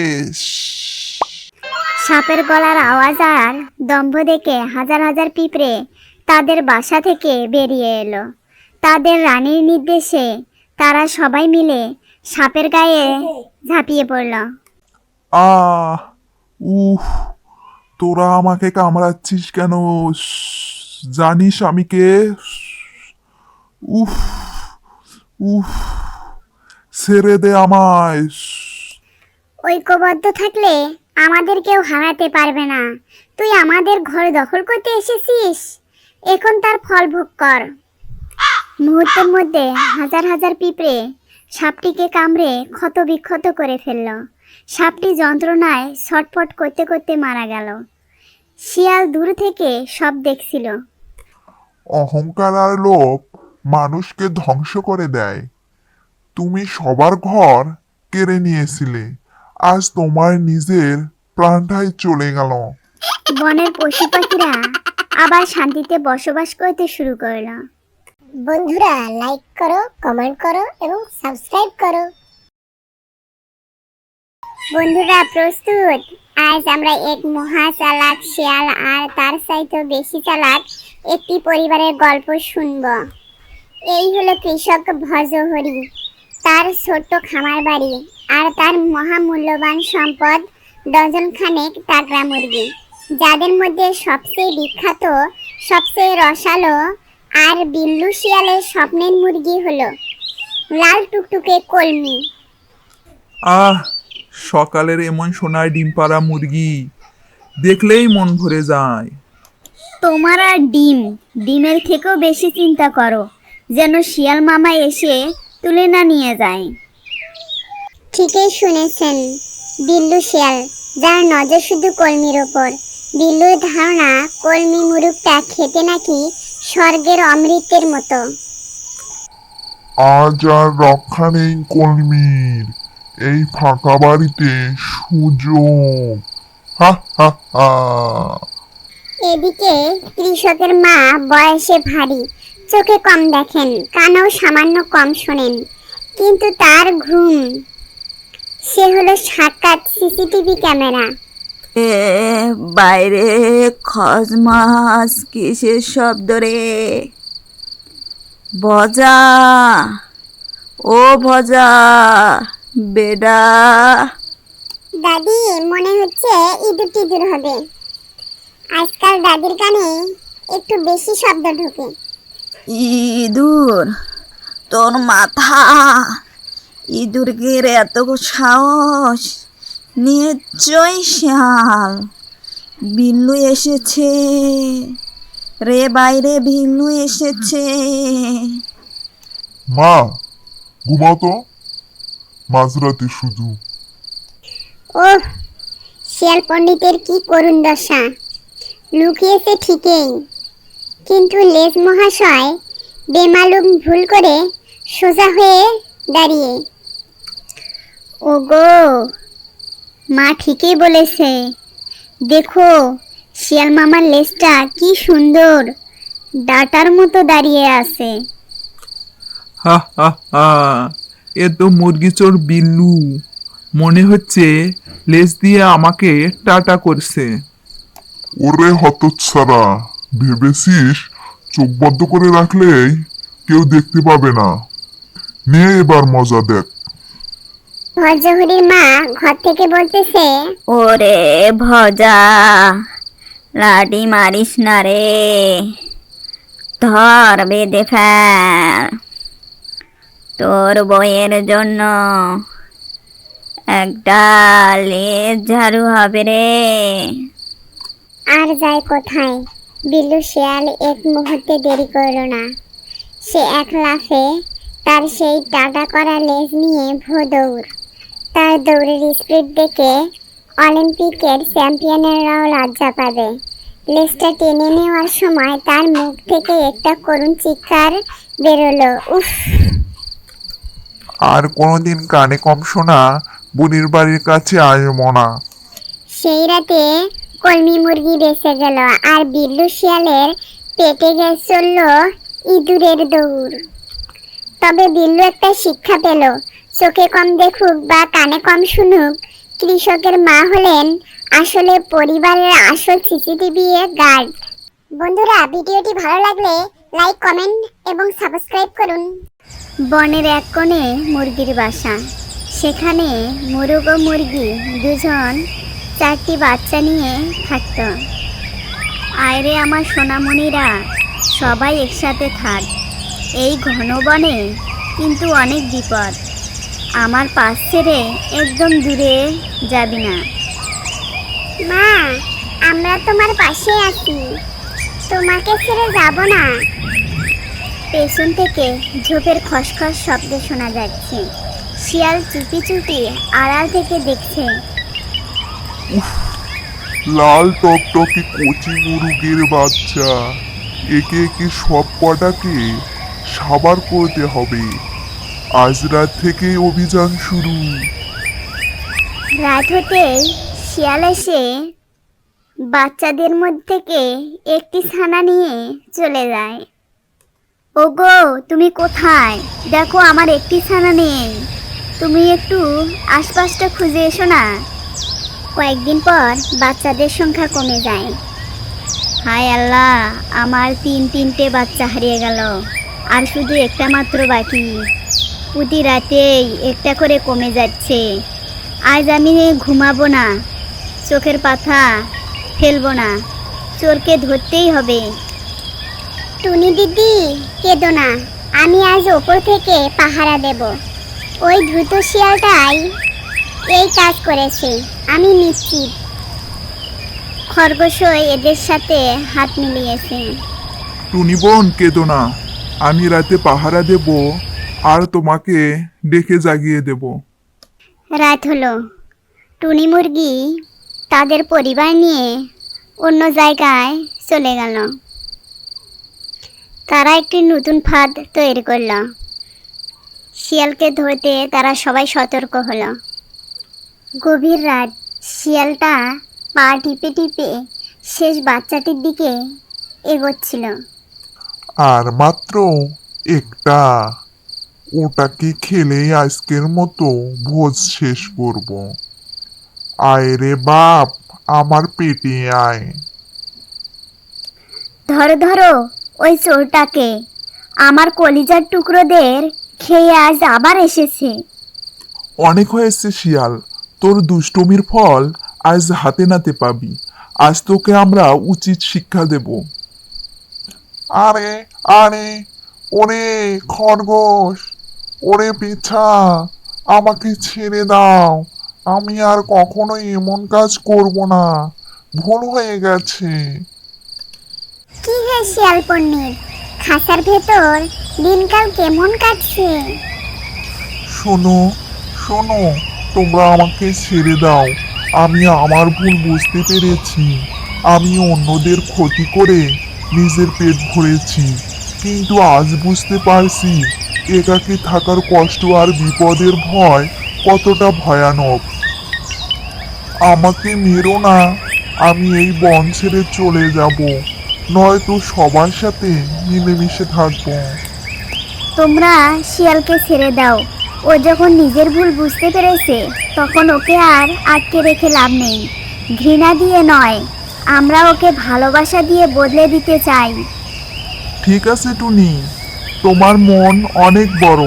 সাপের গলার আওয়াজ আর দম্ভ দেখে হাজার হাজার পিঁপড়ে তাদের বাসা থেকে বেরিয়ে এলো। তাদের রানীর নির্দেশে তারা সবাই মিলে সাপের গায়ে ঝাঁপিয়ে পড়ল। আহ, উফ, তোরা আমাকে কামড়াচ্ছিস কেন? জানিস আমি কে? উফ, উফ, ছেড়ে দে আমায়। ঐক্যবদ্ধ থাকলে আমাদের কেউ হারাতে পারবে না। তুই আমাদের ঘর দখল করতে এসেছিস, এখন তার ফল ভোগ কর। মুহূর্তের মধ্যে হাজার হাজার পিঁপড়ে সাপটিকে কামড়ে ক্ষতবিক্ষত করে ফেলল। সাপটি যন্ত্রণায় ছটফট করতে করতে মারা গেল। শিয়াল দূর থেকে সব দেখছিল। অহংকার আর লোভ মানুষকে ধ্বংস করে দেয়। তুমি সবার ঘর কেড়ে নিয়েছিলে, আজ তোমার নিজের প্রাণটাই চলে গেল। বনের পশু পাখিরা আবার শান্তিতে বসবাস করতে শুরু করলো। বন্ধুরা, লাইক করো, কমেন্ট করো এবং সাবস্ক্রাইব করো। বন্ধুরা প্রস্তুত? আজ আমরা এক মহা চালাক শিয়াল আর তার চাইতে বেশি চালাক একটি পরিবারের গল্প শুনব। এই হলো কৃষক ভজহরি, তার ছোট্ট খামার বাড়ি আর তার মহামূল্যবান সম্পদ ডজন খানেক তাগড়া মুরগি, যাদের মধ্যে সবচেয়ে বিখ্যাত, সবচেয়ে রসালো আর বিল্লু শিয়ালের স্বপ্নের মুরগি হলো লাল টুকটুকে কলমি। আহ, সকালের এমন সোনায় ডিম পাড়া মুরগি দেখলেই মন ভরে যায়। তোমার আর ডিমের থেকেও বেশি চিন্তা করো যেন শিয়াল মামা এসে তুলে না নিয়ে যায়। ঠিকই শুনেছেন, বিল্লু শিয়াল, যার নজর শুধু কলমির ওপর। বিল্লুর ধারণা কলমি মুরগটা খেতে নাকি স্বর্গের অমৃতের মতো। আজ আর রক্ষা নেই কলমির, এই ফাঁকা বাড়িতে সুযোগ। হা হা হা। এদিকে কৃষকের মা বয়সে ভারী, চোখে কম দেখেন, কানেও সামান্য কম শোনেন, কিন্তু তার ঘুম, সে হলো সাক্ষাৎ সিসিটিভি ক্যামেরা। এ বাইরে খজ মাছ কিসের শব্দ রে? ভজা, ও ভজা বেডা। দাদি, মনে হচ্ছে ইঁদুর টিদুর হবে। আজকাল দাদির কানে একটু বেশি শব্দ ঢোকে। ইঁদুর? তোর মাথা! ইঁদুরকে এত সাহস! নিশ্চয় শিয়াল। বিল্লু এসেছে রে, বাইরে বিল্লু এসেছে। মা, ঘুমাও তো, মাঝরাতে শুধু। ওহ, শিয়াল পণ্ডিতের কি করুণ দশা! লুকিয়েছে ঠিকই, কিন্তু লেজ মহাশয় বেমালুম ভুল করে সোজা হয়ে দাঁড়িয়ে। ওগো, মা ঠিকই বলেছে। দেখো, শিয়াল মামার লেজটা কি সুন্দর, ডাটার মতো দাঁড়িয়ে আছে। হা হা হা, এ তো মুরগি চোর বিল্লু, মনে হচ্ছে লেজ দিয়ে আমাকে টাটা করছে। ওরে হতচ্ছাড়া, ভেবেছিস চোখ বদ্ধ করে রাখলেই কেউ দেখতে পাবে না? নে এবার মজা দেখ। ভজহরির মা ঘর থেকে বলতেছে, ওরে ভজা, লাঠি মারিস না রে, ধর বেঁধে ফেল। তোর বইয়ের জন্য একটা লেজ ঝাড়ু হবে রে। আর যায় কোথায়? বিল্লু শিয়াল এক মুহূর্তে দেরি করল না। সে এক লাফে তার সেই টাটা করা লেজ নিয়ে দৌড়। তার দৌড়ের স্পিড দেখে অলিম্পিকের চ্যাম্পিয়নেরাও লজ্জা পাবে। লেজটা টেনে নেওয়ার সময় তার মুখ থেকে একটা করুণ চিৎকার বেরোলো, উফ! আর কোনোদিন কানে কম শোনা বুনির বাড়ির কাছে আসবো না। সেই রাতে কলমি মুরগি বেঁচে গেল, আর বিল্লু শিয়ালের পেটে চলল ইঁদুরের দৌড়। তবে বিল্লু একটা শিক্ষা পেল, চোখে কম দেখুক বা কানে কম শুনুক, কৃষকের মা হলেন আসলে পরিবারের আসল সিসিটিভি গার্ড। বন্ধুরা, ভিডিওটি ভালো লাগলে লাইক, কমেন্ট এবং সাবস্ক্রাইব করুন। বনের এক কোণে মুরগির বাসা। সেখানে মুরগ ও মুরগি দুজন 4টি বাচ্চা নিয়ে থাকত। আয়রে আমার সোনামণিরা, সবাই একসাথে থাক। এই ঘন বনে কিন্তু অনেক বিপদ। আমার পাশ ছেড়ে একদম দূরে যাবি না। মা, আমরা তোমার পাশে আছি, তোমাকে ছেড়ে যাব না। পেছন থেকে ঝোপের খসখস শব্দ শোনা যাচ্ছে। শিয়াল চুপি চুপি আড়াল থেকে দেখছে। লাল টকটকে কচি মুরগের বাচ্চা, একে একে সব কটাকে সাবার করতে হবে। আজ রাত থেকে অভিযান শুরু। রাত হতেই শিয়াল এসে বাচ্চাদের মধ্যে থেকে একটি ছানা নিয়ে চলে যায়। ওগো, তুমি কোথায়? দেখো আমার একটি ছানা নেই, তুমি একটু আশপাশটা খুঁজে এসো না। কয়েকদিন পর বাচ্চাদের সংখ্যা কমে যায়। হায় আল্লাহ, আমার তিনটে বাচ্চা হারিয়ে গেল, আর শুধু একটা মাত্র বাকি। প্রতি রাতেই একটা করে কমে যাচ্ছে। আজ আমি ঘুমাবো না, চোখের পাতা ফেলবো না, চোরকে ধরতেই হবে। টুনি দিদি, কেঁদো না, আমি আজ ওপর থেকে পাহারা দেব। ওই দ্রুত শিয়ালটাই এই কাজ করেছে, আমি নিশ্চিত। খরগোশও এদের সাথে হাত মিলিয়েছে। টুনি বোন, কেঁদো না, আমি রাতে পাহারা দেব আর তোমাকে ডেকে জাগিয়ে দেব। রাত হলো। টুনি মুরগি তাদের পরিবার নিয়ে অন্য জায়গায় চলে গেল। তারা একটি নতুন ফাঁদ তৈরি করল। শিয়ালকে ধরতে তারা সবাই সতর্ক হলো। গভীর রাত। শিয়ালটা পা টিপে টিপে শেষ বাচ্চাটির দিকে এগোচ্ছিল। আর মাত্র একটা, ওটাকে খেলেই আজকের মতো ভোজ শেষ করব। আয় রে বাপ, আমার পেটে আয়। ধরো ধরো ওই চোরটাকে, আমার কলিজার টুকরোদের খেয়ে আজ আবার এসেছে। অনেক হয়েছে শিয়াল, তোর দুষ্টমির ফল আজ হাতে নাতে পাবি। আজ তোকে আমরা উচিত শিক্ষা দেব। আরে আরে, ওরে খরগোশ, ওরে পিছা, আমাকে ছেড়ে দাও। আমি আর কখনো এমন কাজ করব না, ভুল হয়ে গেছে। কি হে শিয়াল পণ্ডিত, খাঁচার ভেতর দিনকাল কেমন কাটছে? শোনো শোনো, তোমরা আমাকে ছেড়ে দাও। আমি আমার ভুল বুঝতে পেরেছি। আমি অন্যদের ক্ষতি করে নিজের পেট ভরেছি, কিন্তু আজ বুঝতে পারছি একাকী থাকার কষ্ট আর বিপদের ভয় কতটা ভয়ানক। আমাকে মেরো না, আমি এই বন ছেড়ে চলে যাব, নয়তো সবার সাথে মিলেমিশে থাকবো। তোমরা শিয়ালকে ছেড়ে দাও। ও যখন নিজের ভুল বুঝতে পেরেছে, তখন ওকে আর আটকে রেখে লাভ নেই। ঘৃণা দিয়ে নয়, আমরা ওকে ভালোবাসা দিয়ে বদলে দিতে চাই। ঠিক আছে টুনি, তোমার মন অনেক বড়।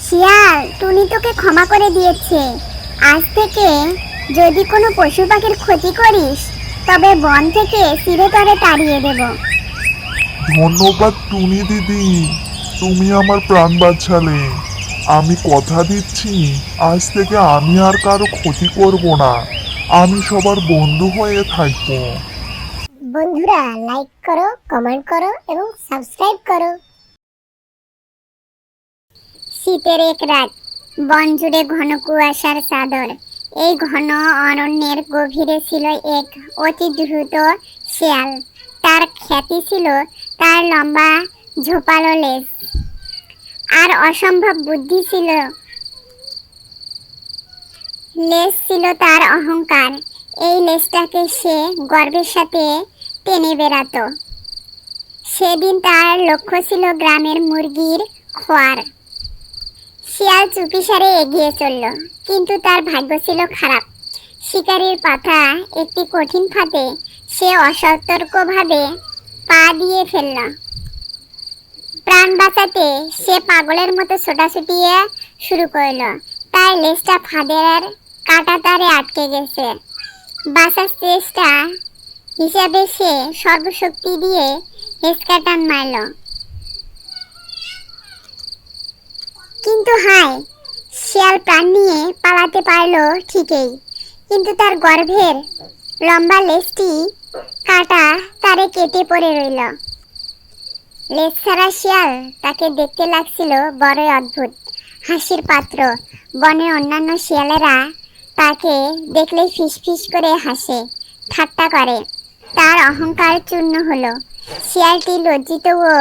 শিয়াল, টুনি তোকে ক্ষমা করে দিয়েছে। আজ থেকে যদি কোনো পশু পাখির ক্ষতি করিস, তবে বন থেকে চিরতরে তাড়িয়ে দেব। ধন্যবাদ টুনি দিদি, তুমি আমার প্রাণ বাঁচালে। আমি কথা দিচ্ছি, আজ থেকে আমি আর কারো ক্ষতি করব না। আমি সবার বন্ধু হয়ে থাকবো। বন্ধুরা, লাইক করো, কমেন্ট করো এবং সাবস্ক্রাইব করো। শীতের এক রাত, বন জুড়ে ঘন কুয়াশার চাদর। এই ঘন অরণ্যের গভীরে ছিল এক অতি দ্রুত শেয়াল। তার খ্যাতি ছিল তার লম্বা ঝোপালো লেজ আর অসম্ভব বুদ্ধি ছিল। লেজ ছিল তার অহংকার। এই লেজটাকে সে গর্বের সাথে টেনে বেড়াতো। সেদিন তার লক্ষ্য ছিল গ্রামের মুরগির খোয়ার। শিয়াল চুপিসারে এগিয়ে চলল, কিন্তু তার ভাগ্য ছিল খারাপ। শিকারীর পাথা একটি কঠিন ফাঁদে সে অসতর্কভাবে পা দিয়ে ফেলল। প্রাণ বাঁচাতে সে পাগলের মতো ছোটাছুটি শুরু করলো। তার লেজটা ফাঁদের কাঁটা তারে আটকে গেছে। বাঁচার চেষ্টা হিসাবে সে সর্বশক্তি দিয়ে হেঁচকা টান মারল। কিন্তু হায়, শিয়াল প্রাণ নিয়ে পালাতে পারলো ঠিকই, কিন্তু তার গর্ভের লম্বা লেজটি কাটা তারে কেটে পড়ে রইল। লেজছাড়া শিয়াল তাকে দেখতে লাগছিল বড়ই অদ্ভুত, হাসির পাত্র। বনের অন্যান্য শিয়ালেরা তাকে দেখলেই ফিসফিস করে হাসে, ঠাট্টা করে। তার অহংকার চূর্ণ হলো। শিয়ালটি লজ্জিত ও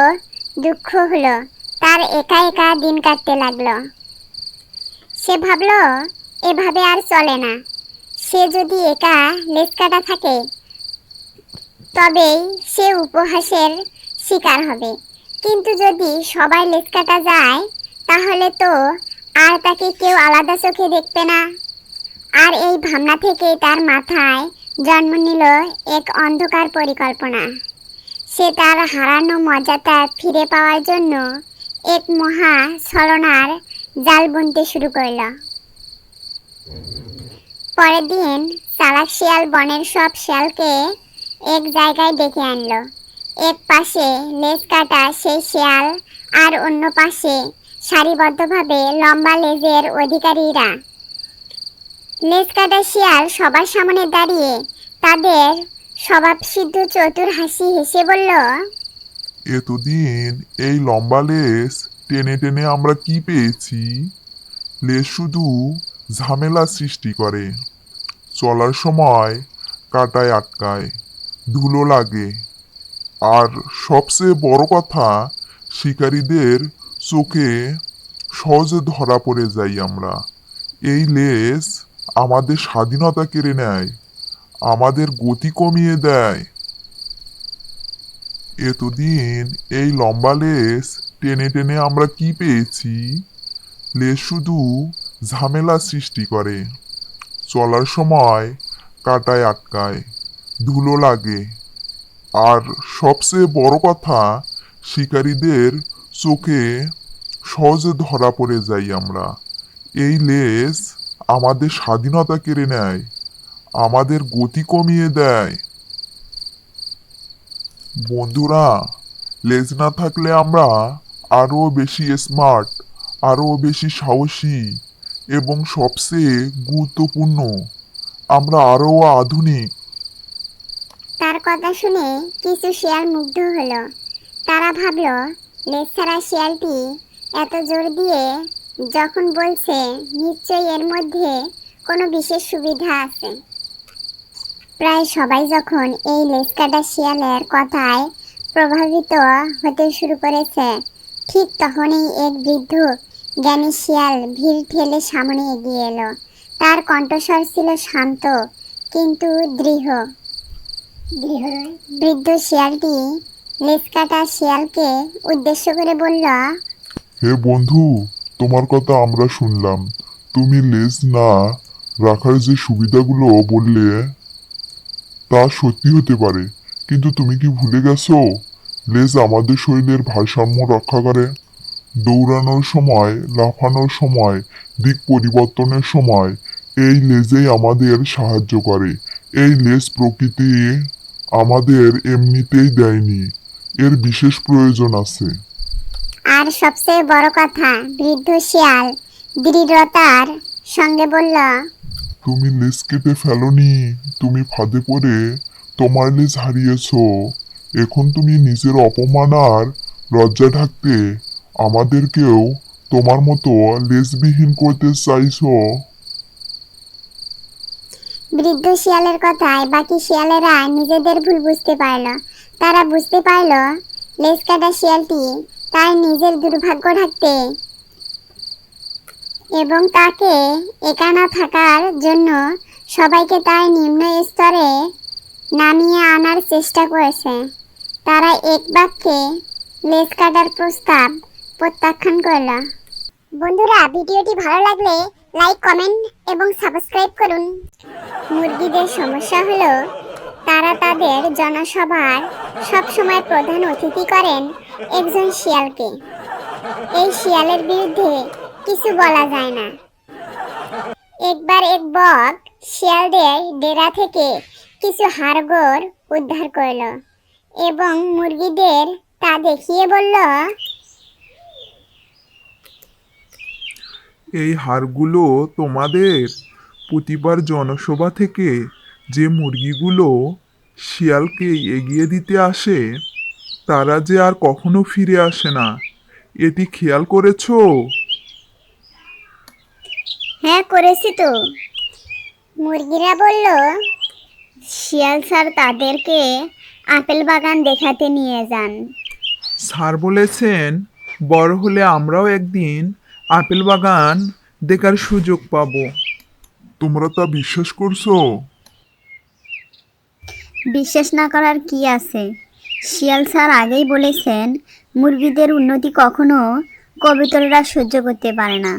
দুঃখ হলো। তার একা একা দিন কাটতে লাগলো। সে ভাবলো এভাবে আর চলে না। সে যদি একা লেজ কাটা থাকে তবেই সে উপহাসের শিকার হবে, কিন্তু যদি সবাই লেজ কাটা যায় তাহলে তো আর তাকে কেউ আলাদা চোখে দেখবে না। আর এই ভাবনা থেকে তার মাথায় জন্ম নিল এক অন্ধকার পরিকল্পনা। সে তার হারানো মর্যাদা ফিরে পাওয়ার জন্য এক মহা ছলনার জাল বুনতে শুরু করল। পরের দিন চালাক শিয়াল বনের সব শিয়ালকে এক জায়গায় ডেকে আনলো। এক পাশে লেজ কাটা সেই শিয়াল আর অন্য পাশে সারিবদ্ধভাবে লম্বা লেজের অধিকারীরা। লেজ কাটা শিয়াল সবার সামনে দাঁড়িয়ে তাদের স্বভাবসিদ্ধ চতুর হাসি হেসে বলল, এতদিন এই লম্বা লেজ টেনে টেনে আমরা কি পেয়েছি? লেজ শুধু ঝামেলা সৃষ্টি করে, চলার সময় কাটায় আটকায়, ধুলো লাগে, আর সবচেয়ে বড় কথা, শিকারীদের চোখে সহজে ধরা পড়ে যাই আমরা। এই লেজ আমাদের স্বাধীনতা কেড়ে নেয়, আমাদের গতি কমিয়ে দেয়। এতদিন এই লম্বা লেজ টেনে টেনে আমরা কি পেয়েছি? লেজ শুধু ঝামেলা সৃষ্টি করে, চলার সময় কাটায় আটকায়, ধুলো লাগে, আর সবচেয়ে বড় কথা, শিকারীদের চোখে সহজে ধরা পড়ে যাই আমরা। এই লেজ আমাদের স্বাধীনতা কেড়ে নেয়, আমাদের গতি কমিয়ে দেয়। বন্ধুরা, লেজ না থাকলে আমরা আরো বেশি স্মার্ট, আরো বেশি সাহসী, এবং সবচেয়ে গুরুত্বপূর্ণ, আমরা আরো আধুনিক। তার কথা শুনে কিছু শিয়াল মুগ্ধ হলো। তারা ভাবলো, লেজছাড়া শিয়ালটি এত জোর দিয়ে যখন বলছে, নিশ্চয়ই এর মধ্যে কোনো বিশেষ সুবিধা আছে। প্রায় সবাই যখন এই লেজ কাটা শিয়ালের কথায় প্রভাবিত হতে শুরু করেছে, ঠিক তখনই এক বৃদ্ধ জ্ঞানী শিয়াল ভিড় ঠেলে সামনে এগিয়ে এলো। তার কণ্ঠস্বর ছিল শান্ত কিন্তু দৃঢ়। বৃদ্ধ শিয়ালটি লেজ কাটা শিয়ালকে উদ্দেশ্য করে বলল, হে বন্ধু, তোমার কথা আমরা শুনলাম। তুমি লেজ না রাখার যে সুবিধাগুলো বললে তা সত্যি হতে পারে, কিন্তু তুমি কি ভুলে গেছো লেজ আমাদের শরীরের ভারসাম্য রক্ষা করে? দৌড়ানোর সময়, লাফানোর সময়, দিক পরিবর্তনের সময় এই লেজেই আমাদের সাহায্য করে। এই লেজ প্রকৃতি আমাদের এমনিতেই দেয়নি, এর বিশেষ প্রয়োজন আছে। আর সবচেয়ে বড় কথা, বৃদ্ধ শিয়াল দৃঢ়তার সঙ্গে বলল, তুমি লেজ কেটে ফেলোনি, তুমি ফাঁদে পড়ে তোমার লেজ হারিয়েছো। এখন তুমি নিজের অপমান আর লজ্জা ঢাকতে আমাদেরকেও তোমার মতো লেজবিহীন করতে চাইছো। বৃদ্ধ শিয়ালের কথায় বাকি শিয়ালেরা নিজেদের ভুল বুঝতে পারল। তারা বুঝতে পারল লেজ কাটা শিয়ালটি তার নিজের দুর্ভাগ্য ঢাকতে এবং তাকে একা না থাকার জন্য সবাইকে তার নিম্ন স্তরে নামিয়ে আনার চেষ্টা করেছে। তারা এক বাক্যে লেজ কাটার প্রস্তাব প্রত্যাখ্যান করল। বন্ধুরা, ভিডিওটি ভালো লাগলে লাইক, কমেন্ট এবং সাবস্ক্রাইব করুন। মুরগিদের সমস্যা হলো তারা তাদের জনসভার সবসময় প্রধান অতিথি করেন একজন শিয়ালকে। এই শিয়ালের বিরুদ্ধে কিছু বলা যায় না। একবার এক বক শিয়ালদের ডেরা থেকে কিছু হাড়গোড় উদ্ধার করল এবং মুরগিদের তা দেখিয়ে বলল, এই হাড়গুলো তোমাদের? প্রতিবার জনসভা থেকে যে মুরগিগুলো শিয়ালকে এগিয়ে দিতে আসে তারা যে আর কখনো ফিরে আসে না, এটি খেয়াল করেছো? হ্যাঁ, করেছি তো। মুরগিরা বলল শিয়াল স্যার তাদেরকে আপেল বাগান দেখাতে নিয়ে যান। স্যার বলেছেন বড় হলে আমরাও একদিন আপেল বাগান দেখার সুযোগ পাবো। তোমরা তা বিশ্বাস করছো? বিশ্বাস না করার কি আছে? শিয়াল স্যার আগেই বলেছেন মুরগিদের উন্নতি কখনো কবুতরেরা সহ্য করতে পারে না।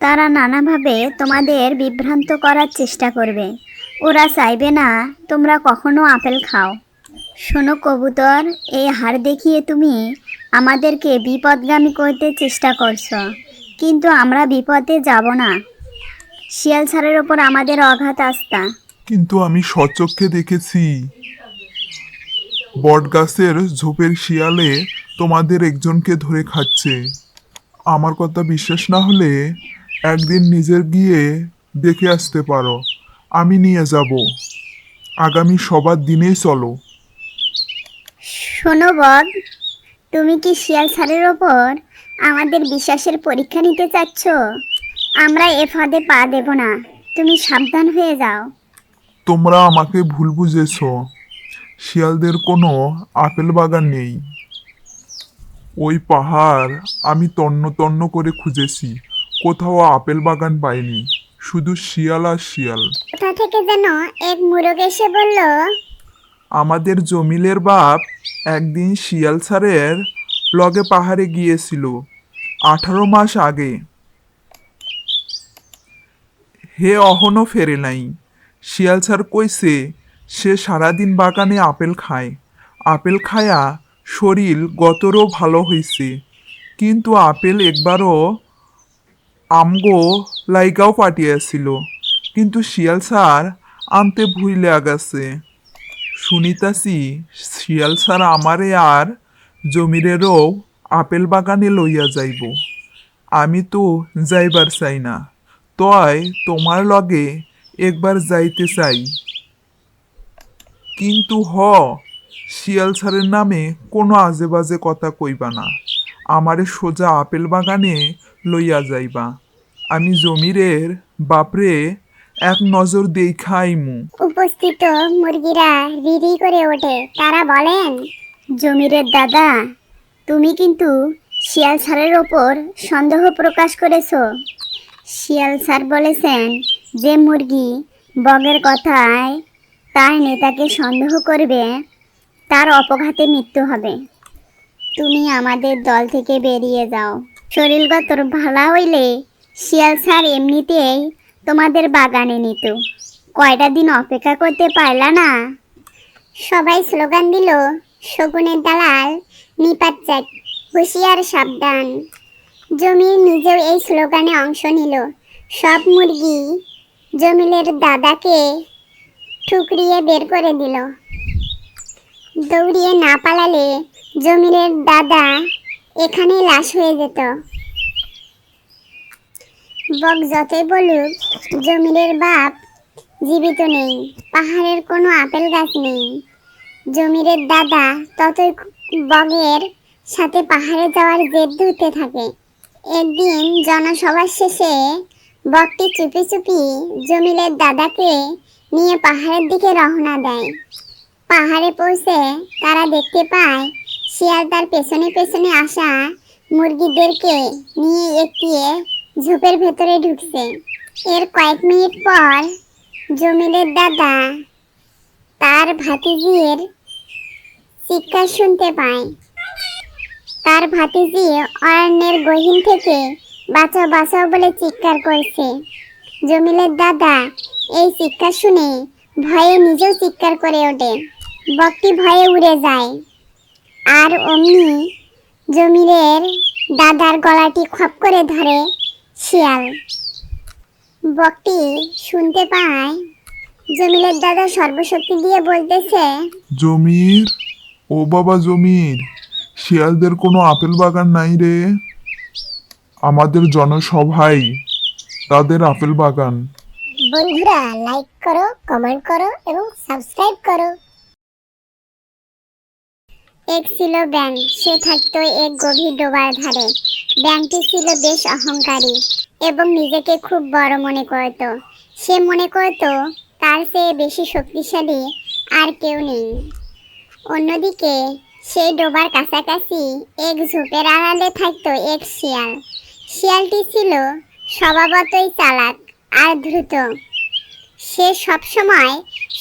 তারা নানাভাবে তোমাদের বিভ্রান্ত করার চেষ্টা করবে। ওরা চাইবে না তোমরা কখনো আপেল খাও। শোনো কবুতর, এই হার দেখিয়ে তুমি আমাদেরকে বিপদগামী করতে চেষ্টা করছো, কিন্তু আমরা বিপদে যাব না। শিয়াল স্যারের ওপর আমাদের অগাধ আস্থা। কিন্তু আমি স্বচক্ষে দেখেছি বটগাছের ঝোপের শিয়ালে তোমাদের একজনকে ধরে খাচ্ছে। আমার কথা বিশ্বাস না হলে একদিন নিজের গিয়ে দেখে আসতে পারো। আমি নিয়ে যাব। আগামী সবার দিনেই চলো। শোনো বগ, তুমি কি শিয়াল স্যারের ওপর আমাদের বিশ্বাসের পরীক্ষা নিতে চাচ্ছ? আমরা এ ফাঁদে পা দেব না। তুমি সাবধান হয়ে যাও। তোমরা আমাকে ভুল বুঝেছ। শিয়ালদের কোনো আপেল বাগান নেই। ওই পাহাড় আমি তন্ন তন্ন করে খুঁজেছি, কোথাও আপেল বাগান পাইনি, শুধু শিয়াল আর শিয়াল। কোথা থেকে যেন এক মুরগ এসে বলল, আমাদের জমিলের বাপ একদিন শিয়াল স্যারের লগে পাহাড়ে গিয়েছিল 18 মাস আগে। হে অহনো ফেরে নাই। শিয়াল স্যার কইছে সে সারাদিন বাগানে আপেল খায়। আপেল খায়া শরীর গতরও ভালো হইছে, কিন্তু আপেল একবারও আমগো লাইগাও পাঠিয়েছিল, কিন্তু শিয়াল স্যার আনতে ভুইলা গেছে। শুনিতাছি শিয়াল স্যার আমারে আর জমিরেরও আপেল বাগানে লইয়া যাইব। আমি তো যাইবার চাই না, তয় তোমার লগে একবার যাইতে চাই। কিন্তু শিয়াল স্যারের নামে কোনো আজে বাজে কথা কইবা না। আমারে সোজা আপেল বাগানে লইয়া যাইবা। আমি জমিরের বাপরে এক নজর দেইখা আইমু। উপস্থিত মুরগিরা রিরি করে ওঠে। তারা বলেন, জমিরের দাদা, তুমি কিন্তু শিয়াল স্যারের ওপর সন্দেহ প্রকাশ করেছো। শিয়াল স্যার বলেছেন যে মুরগি বগের কথায় তার নেতাকে সন্দেহ করবে তার অপঘাতে মৃত্যু হবে। তুমি আমাদের দল থেকে বেরিয়ে যাও। শরীরগত ভালা হইলে শিয়াল স্যার এমনিতেই তোমাদের বাগানে নিত। কয়টা দিন অপেক্ষা করতে পারলা না? সবাই স্লোগান দিল, শকুনের দালাল নিপাত চাক, হুঁশিয়ার সাবধান। জমির নিজেও এই স্লোগানে অংশ নিল। সব মুরগি জমিলের দাদাকে ঠুকরিয়ে বের করে দিল। দৌড়িয়ে না পালালে জমিলের দাদা এখানেই লাশ হয়ে যেত। বক যতই বলুক, জমিলের বাপ জীবিত নেই, পাহাড়ের কোনো আপেল গাছ নেই। জমিরের দাদা ততই বগের সাথে পাহাড়ে যাওয়ার জেদ ধরতে থাকে। একদিন জনসভার শেষে বকটি চুপি চুপি জমিলের দাদাকে নিয়ে পাহাড়ের দিকে রওনা দেয়। পাহাড়ে পৌঁছে তারা দেখতে পায় শিয়াল তার পেছনে পেছনে আসা মুরগিদেরকে নিয়ে একটি ঝোপের ভেতরে ঢুকছে। এর কয়েক মিনিট পর জমিলের দাদা তার ভাতিজির চিৎকার শুনতে পায়। তার ভাতিজি অরণ্যের গহীন থেকে বাঁচাও বাঁচাও বলে চিৎকার করছে। জমিলের দাদা এই চিৎকার শুনে ভয়ে নিজেও চিৎকার করে ওঠে। বকটি ভয়ে উড়ে যায়, আর অমনি জমিলের দাদার গলাটি খপ করে ধরে শিয়াল। বকটি শুনতে পায় জমিলের দাদা সর্বশক্তি দিয়ে বলতেছে, জমির, ও বাবা জমির, শিয়ালদের কোনো আপেল বাগান নাই রে। আমাদের জনসভায় তাদের আপেল বাগান। বন্ধুরা লাইক করো, কমেন্ট করো এবং সাবস্ক্রাইব করো। এক ছিল ব্যাঙ, সে থাকতো এক গভীর ডোবার ধারে। ব্যাঙটি ছিল বেশ অহংকারী এবং নিজেকে খুব বড় মনে করত। সে মনে করত তার চেয়ে বেশি শক্তিশালী আর কেউ নেই। অন্যদিকে সেই ডোবার কাছাকাছি এক ঝোপের আড়ালে থাকতো এক শিয়াল। শিয়ালটি ছিল স্বভাবতই চালাক আর দ্রুত। সে সবসময়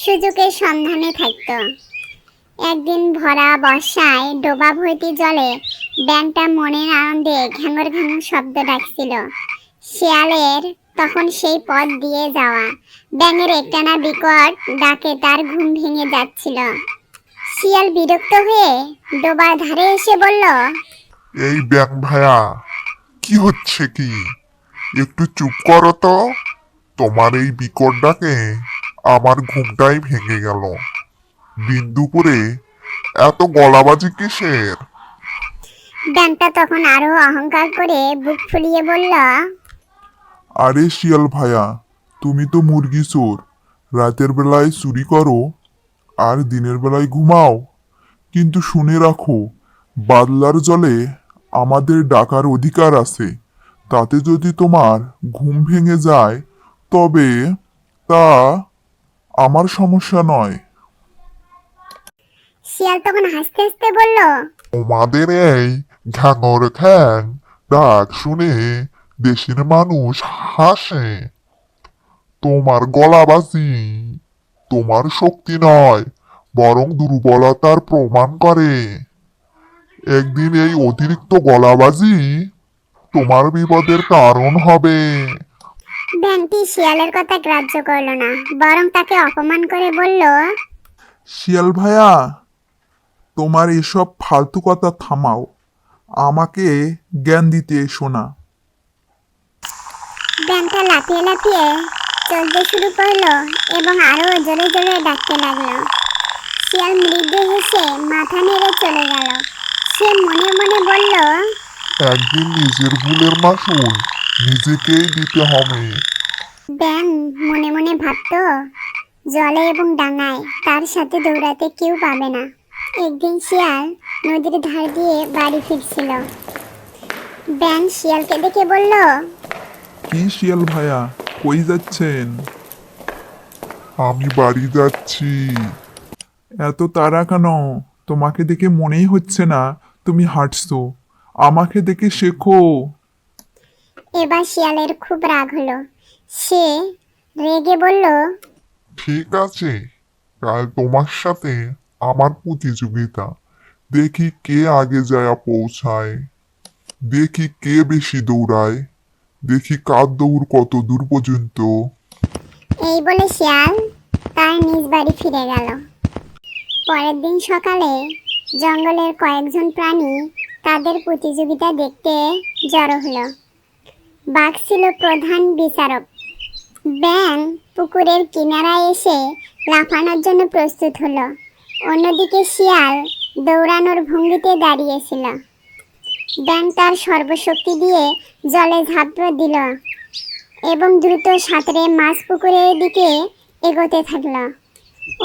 সুযোগের সন্ধানে থাকত। একদিন ভরা বর্ষায় ডোবা ভর্তি জলে ব্যাঙটা মনের আনন্দে ঘ্যাঙর ঘ্যাঙর শব্দ ডাকছিল। শিয়ালের তখন সেই পথ দিয়ে যাওয়া। ব্যাঙের একটানা বিকট ডাকে তার ঘুম ভেঙে যাচ্ছিল। শিয়াল বিরক্ত হয়ে ডোবার ধারে এসে বলল, এই ব্যাং ভাইয়া, কি হচ্ছে কি? একটু চুপ করো তো। তোমার এই বিকট ডাকে আমার ঘুমটাই ভেঙে গেল। দিন দুপুরে এত গলাবাজি কিসের? ব্যাঙটা তখন আরো অহংকার করে বুক ফুলিয়ে বলল, আরে শিয়াল ভাইয়া, তুমি তো মুরগি চোর। রাতের বেলায় চুরি করো আর দিনের বেলায় ঘুমাও। কিন্তু শুনে রাখো, বাদলার জলে আমাদের ডাকার অধিকার আছে। তাতে যদি তোমার ঘুম ভেঙে যায় তবে তা আমার সমস্যা নয়। শিয়াল তখন হাসতে হাসতে বলল, তোমাদের এই ঘ্যাঙর ঘ্যাং ডাক শুনে দেশের মানুষ হাসে। তোমার গলাবাজি তোমার শক্তি নয়, বরং দুর্বলতার প্রমাণ করে। একদিন এই অতিরিক্ত গলাবাজি তোমার বিপদের কারণ হবে। ব্যাঙটি শিয়ালের কথা গ্রাহ্য করল না, বরং তাকে অপমান করে বলল, শিয়াল ভাইয়া, তোমার এসব ফালতু কথা থামাও। আমাকে জ্ঞান দিতে এসো না। ব্যাঙটা লাফিয়ে লাফিয়ে চলতে শুরু করলো এবং আরো জোরে জোরে ডাকতে লাগলো। শিয়াল মৃদু হেসে মাথা নেড়ে চলে গেল। সে মনে মনে বলল, একদিন নিজের ভুলের মাসুল নিজেকেই দিতে হবে। ব্যাঙ মনে মনে ভাবতো, জলে এবং ডাঙায় তার সাথে দৌড়াতে কেউ পাবে না। একদিন শিয়াল নদীর ধার দিয়ে বাড়ি ফিরছিল। ব্যাঙ শিয়ালকে দেখে বলল, কি শিয়াল ভাইয়া, কই যাচ্ছেন? আমি বাড়ি যাচ্ছি। এত তাড়া কেন? তোমাকে দেখে মনেই হচ্ছে না তুমি হাঁটছো। আমাকে দেখে শেখো। এবার শিয়ালের খুব রাগ হলো। সে রেগে বলল, ঠিক আছে, কাল তোমার সাথে আমার প্রতিযোগিতা। দেখি কে আগে যায় পৌঁছায়। দেখি কে বেশি দৌড়ায়। দেখি কার দৌড় কত দূর পর্যন্ত। এই বলে শিয়াল তার নিজ বাড়ি ফিরে গেল। পরের দিন সকালে জঙ্গলের কয়েকজন প্রাণী তাদের প্রতিযোগিতা দেখতে জড়ো হলো। বাঘ ছিল প্রধান বিচারক। ব্যাঙ পুকুরের কিনারায় এসে লাফানোর জন্য প্রস্তুত হলো। অন্যদিকে শিয়াল দৌড়ানোর ভঙ্গিতে দাঁড়িয়েছিল। ব্যাঙ তার সর্বশক্তি দিয়ে জলে ঝাঁপ দিল এবং দ্রুত সাঁতরে মাছ পুকুরের দিকে এগোতে থাকলো।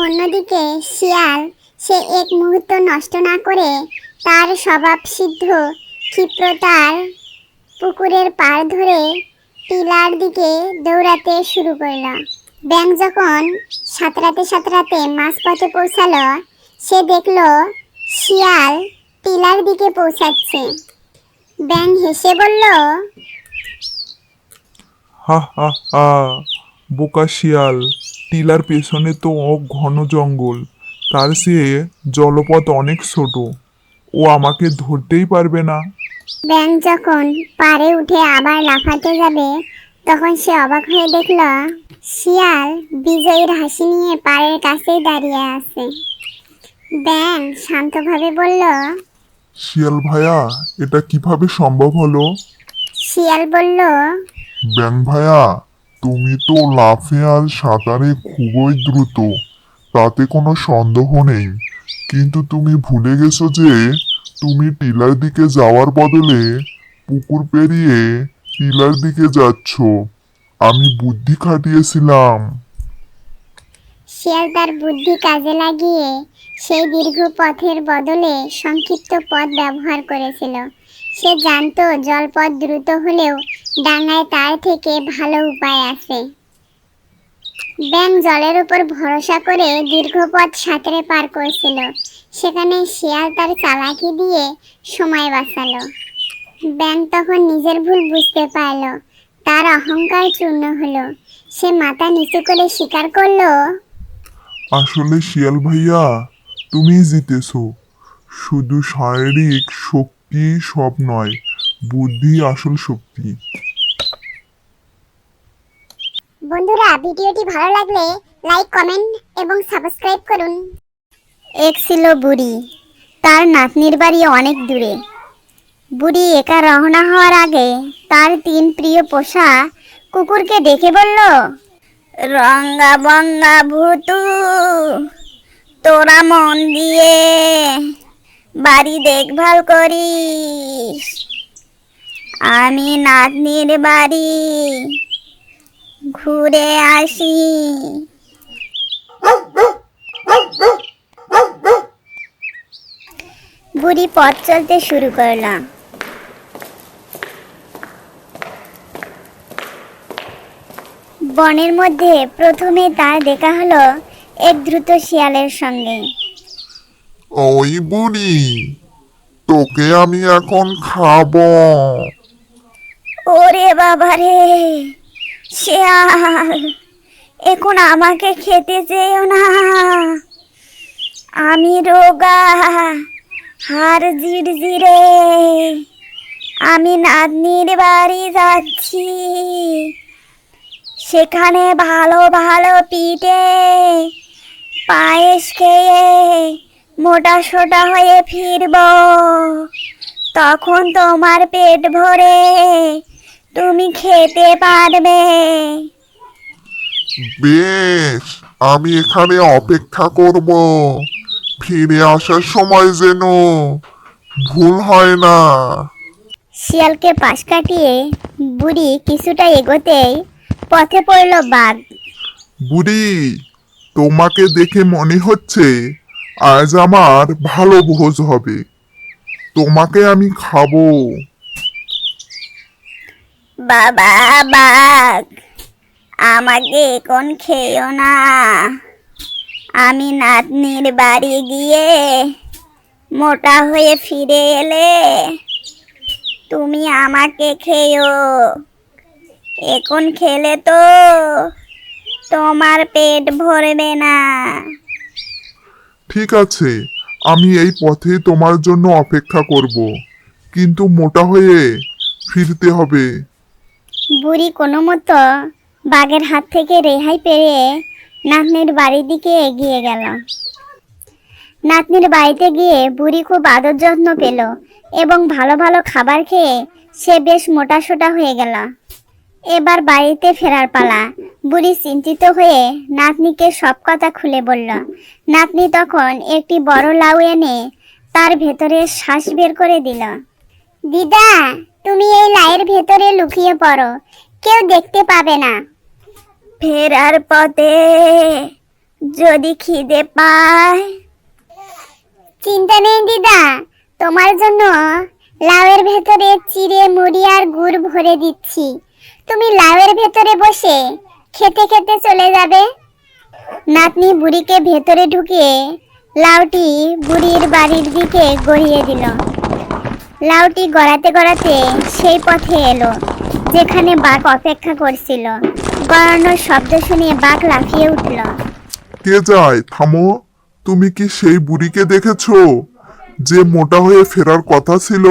অন্যদিকে শিয়াল সে এক মুহূর্ত নষ্ট না করে তার স্বভাবসিদ্ধ ক্ষিপ্রতার পুকুরের পাড় ধরে টিলার দিকে দৌড়াতে শুরু করলো। ব্যাঙ যখন সাঁতরাতে সাঁতরাতে মাঝপথে পৌঁছালো, সে দেখলো শিয়াল টিলার দিকে পৌঁছাচ্ছে। ব্যাঙ হেসে বলল, হা হা হা, বোকা শিয়াল। টিলার পেছনে তো ঘন জঙ্গল, তার চেয়ে জলপথ অনেক ছোট। ও আমাকে ধরতেই পারবে না। ব্যাঙ যখন পাড়ে উঠে আবার লাফাতে যাবে, তখন সে অবাক হয়ে দেখল শিয়াল বিজয়ীর হাসি নিয়ে পাড়ের কাছেই দাঁড়িয়ে আছে। ব্যাঙ শান্তভাবে বলল, শিয়াল ভাইয়া, এটা কিভাবে সম্ভব হলো? শিয়াল বলল, ব্যাং ভাইয়া, তুমি তো লাফে আর সাঁতারে খুবই দ্রুত, তাতে কোনো সন্দেহ নেই। কিন্তু তুমি ভুলে গেছো যে তুমি টিলার দিকে যাওয়ার বদলে পুকুর পেরিয়ে টিলার দিকে যাচ্ছ। আমি বুদ্ধি খাটিয়েছিলাম। শিয়াল তার বুদ্ধি কাজে লাগিয়ে সেই দীর্ঘ পথের বদলে সংক্ষিপ্ত পথ ব্যবহার করেছিল। সে জানতো জলপথ দ্রুত হলেও ডাঙায় তার থেকে ভালো উপায় আছে। ব্যাঙ জলের উপর ভরসা করে দীর্ঘ পথ সাঁতরে পার করছিল। সেখানে শিয়াল তার চালাকি দিয়ে সময় বাঁচালো। ব্যাঙ তখন নিজের ভুল বুঝতে পারল, তার অহংকার চূর্ণ হলো। সে মাথা নিচু করে স্বীকার করলো, আসলে শিয়াল ভাইয়া, তুমি জিতেছো। শুধু শারীরিক শক্তি সব নয়, বুদ্ধি আসল শক্তি। বন্ধুরা, ভিডিওটি ভালো লাগলে লাইক, কমেন্ট এবং সাবস্ক্রাইব করুন। এক ছিল বুড়ি, তার নাতনির বাড়ি অনেক দূরে। বুড়ি একা রওনা হওয়ার আগে তার 3 প্রিয় পোষা কুকুরকে ডেকে বলল, রঙ্গা বঙ্গা ভূতু, তোরা মন দিয়ে বাড়ি দেখভাল করিস। আমি নাতনির বাড়ি ঘুরে আসি। বুড়ি পথ চলতে শুরু করলাম। বনের মধ্যে প্রথমে তার দেখা হলো এক দ্রুত শিয়ালের সঙ্গে। ওই বুড়ি, তোকে আমি এখন খাবো। ওরে বাবারে, শিয়াল, এখন আমাকে খেতে চেয়েও না। আমি রোগা, হাড় জিরজিরে। আমি নাতনির বাড়ি যাচ্ছি। সেখানে ভালো ভালো পিঠে পায়েস খেয়ে মোটা সোটা হয়ে ফিরব। তখন তোমার পেট ভরে তুমি খেতে পারবে। বেশ, আমি এখানে অপেক্ষা করব। ফিরে আসার সময় যেন ভুল হয় না। শিয়ালকে পাশ কাটিয়ে বুড়ি কিছুটা এগোতেই পথে পড়ল বাঘ। বুড়ি, তোমাকে দেখে মনে হচ্ছে আজ আমার ভালো ভোজ হবে। তোমাকে আমি খাবো। বাবা বাঘ, আমাকে এখন খেয়েও না। আমি নাতনির বাড়ি গিয়ে মোটা হয়ে ফিরে এলে তুমি আমাকে খেয়েও। এখন খেলে তো তোমার পেট ভরবে না। ঠিক আছে, আমি এই পথে তোমার জন্য অপেক্ষা করব, কিন্তু মোটা হয়ে ফিরতে হবে। বুড়ি কোনো মতো বাঘের হাত থেকে রেহাই পেয়ে নাতনির বাড়ির দিকে এগিয়ে গেল। নাতনির বাড়িতে গিয়ে বুড়ি খুব আদর যত্ন পেল এবং ভালো ভালো খাবার খেয়ে সে বেশ মোটাসোটা হয়ে গেল। এবার বাড়িতে ফেরার পালা। বুড়ি চিন্তিত হয়ে নাতনিকে সব কথা খুলে বলল। নাতনি তখন একটি বড় লাউ এনে তার ভেতরে শ্বাস বের করে দিল। দিদা, তুমি এই লাউয়ের ভেতরে লুকিয়ে পড়ো, কেউ দেখতে পাবে না। ফেরার পথে যদি খিদে পায়। চিন্তা নেই দিদা, তোমার জন্য লাউয়ের ভেতরে চিড়ে মুড়ি আর গুড় ভরে দিচ্ছি। তুমি লাউয়ের ভেতরে বসে খেতে খেতে চলে যাবে। নাতনি বুড়িকে ভেতরে ঢুকিয়ে লাউটি বুড়ির বাড়ির দিকে গড়িয়ে দিল। লাউটি গড়াতে গড়াতে সেই পথে এলো যেখানে বাঘ অপেক্ষা করছিল। গড়ানোর শব্দ শুনে বাঘ লাফিয়ে উঠল। কে যায়? থামো। তুমি কি সেই বুড়িকে দেখেছো যে মোটা হয়ে ফেরার কথা ছিল?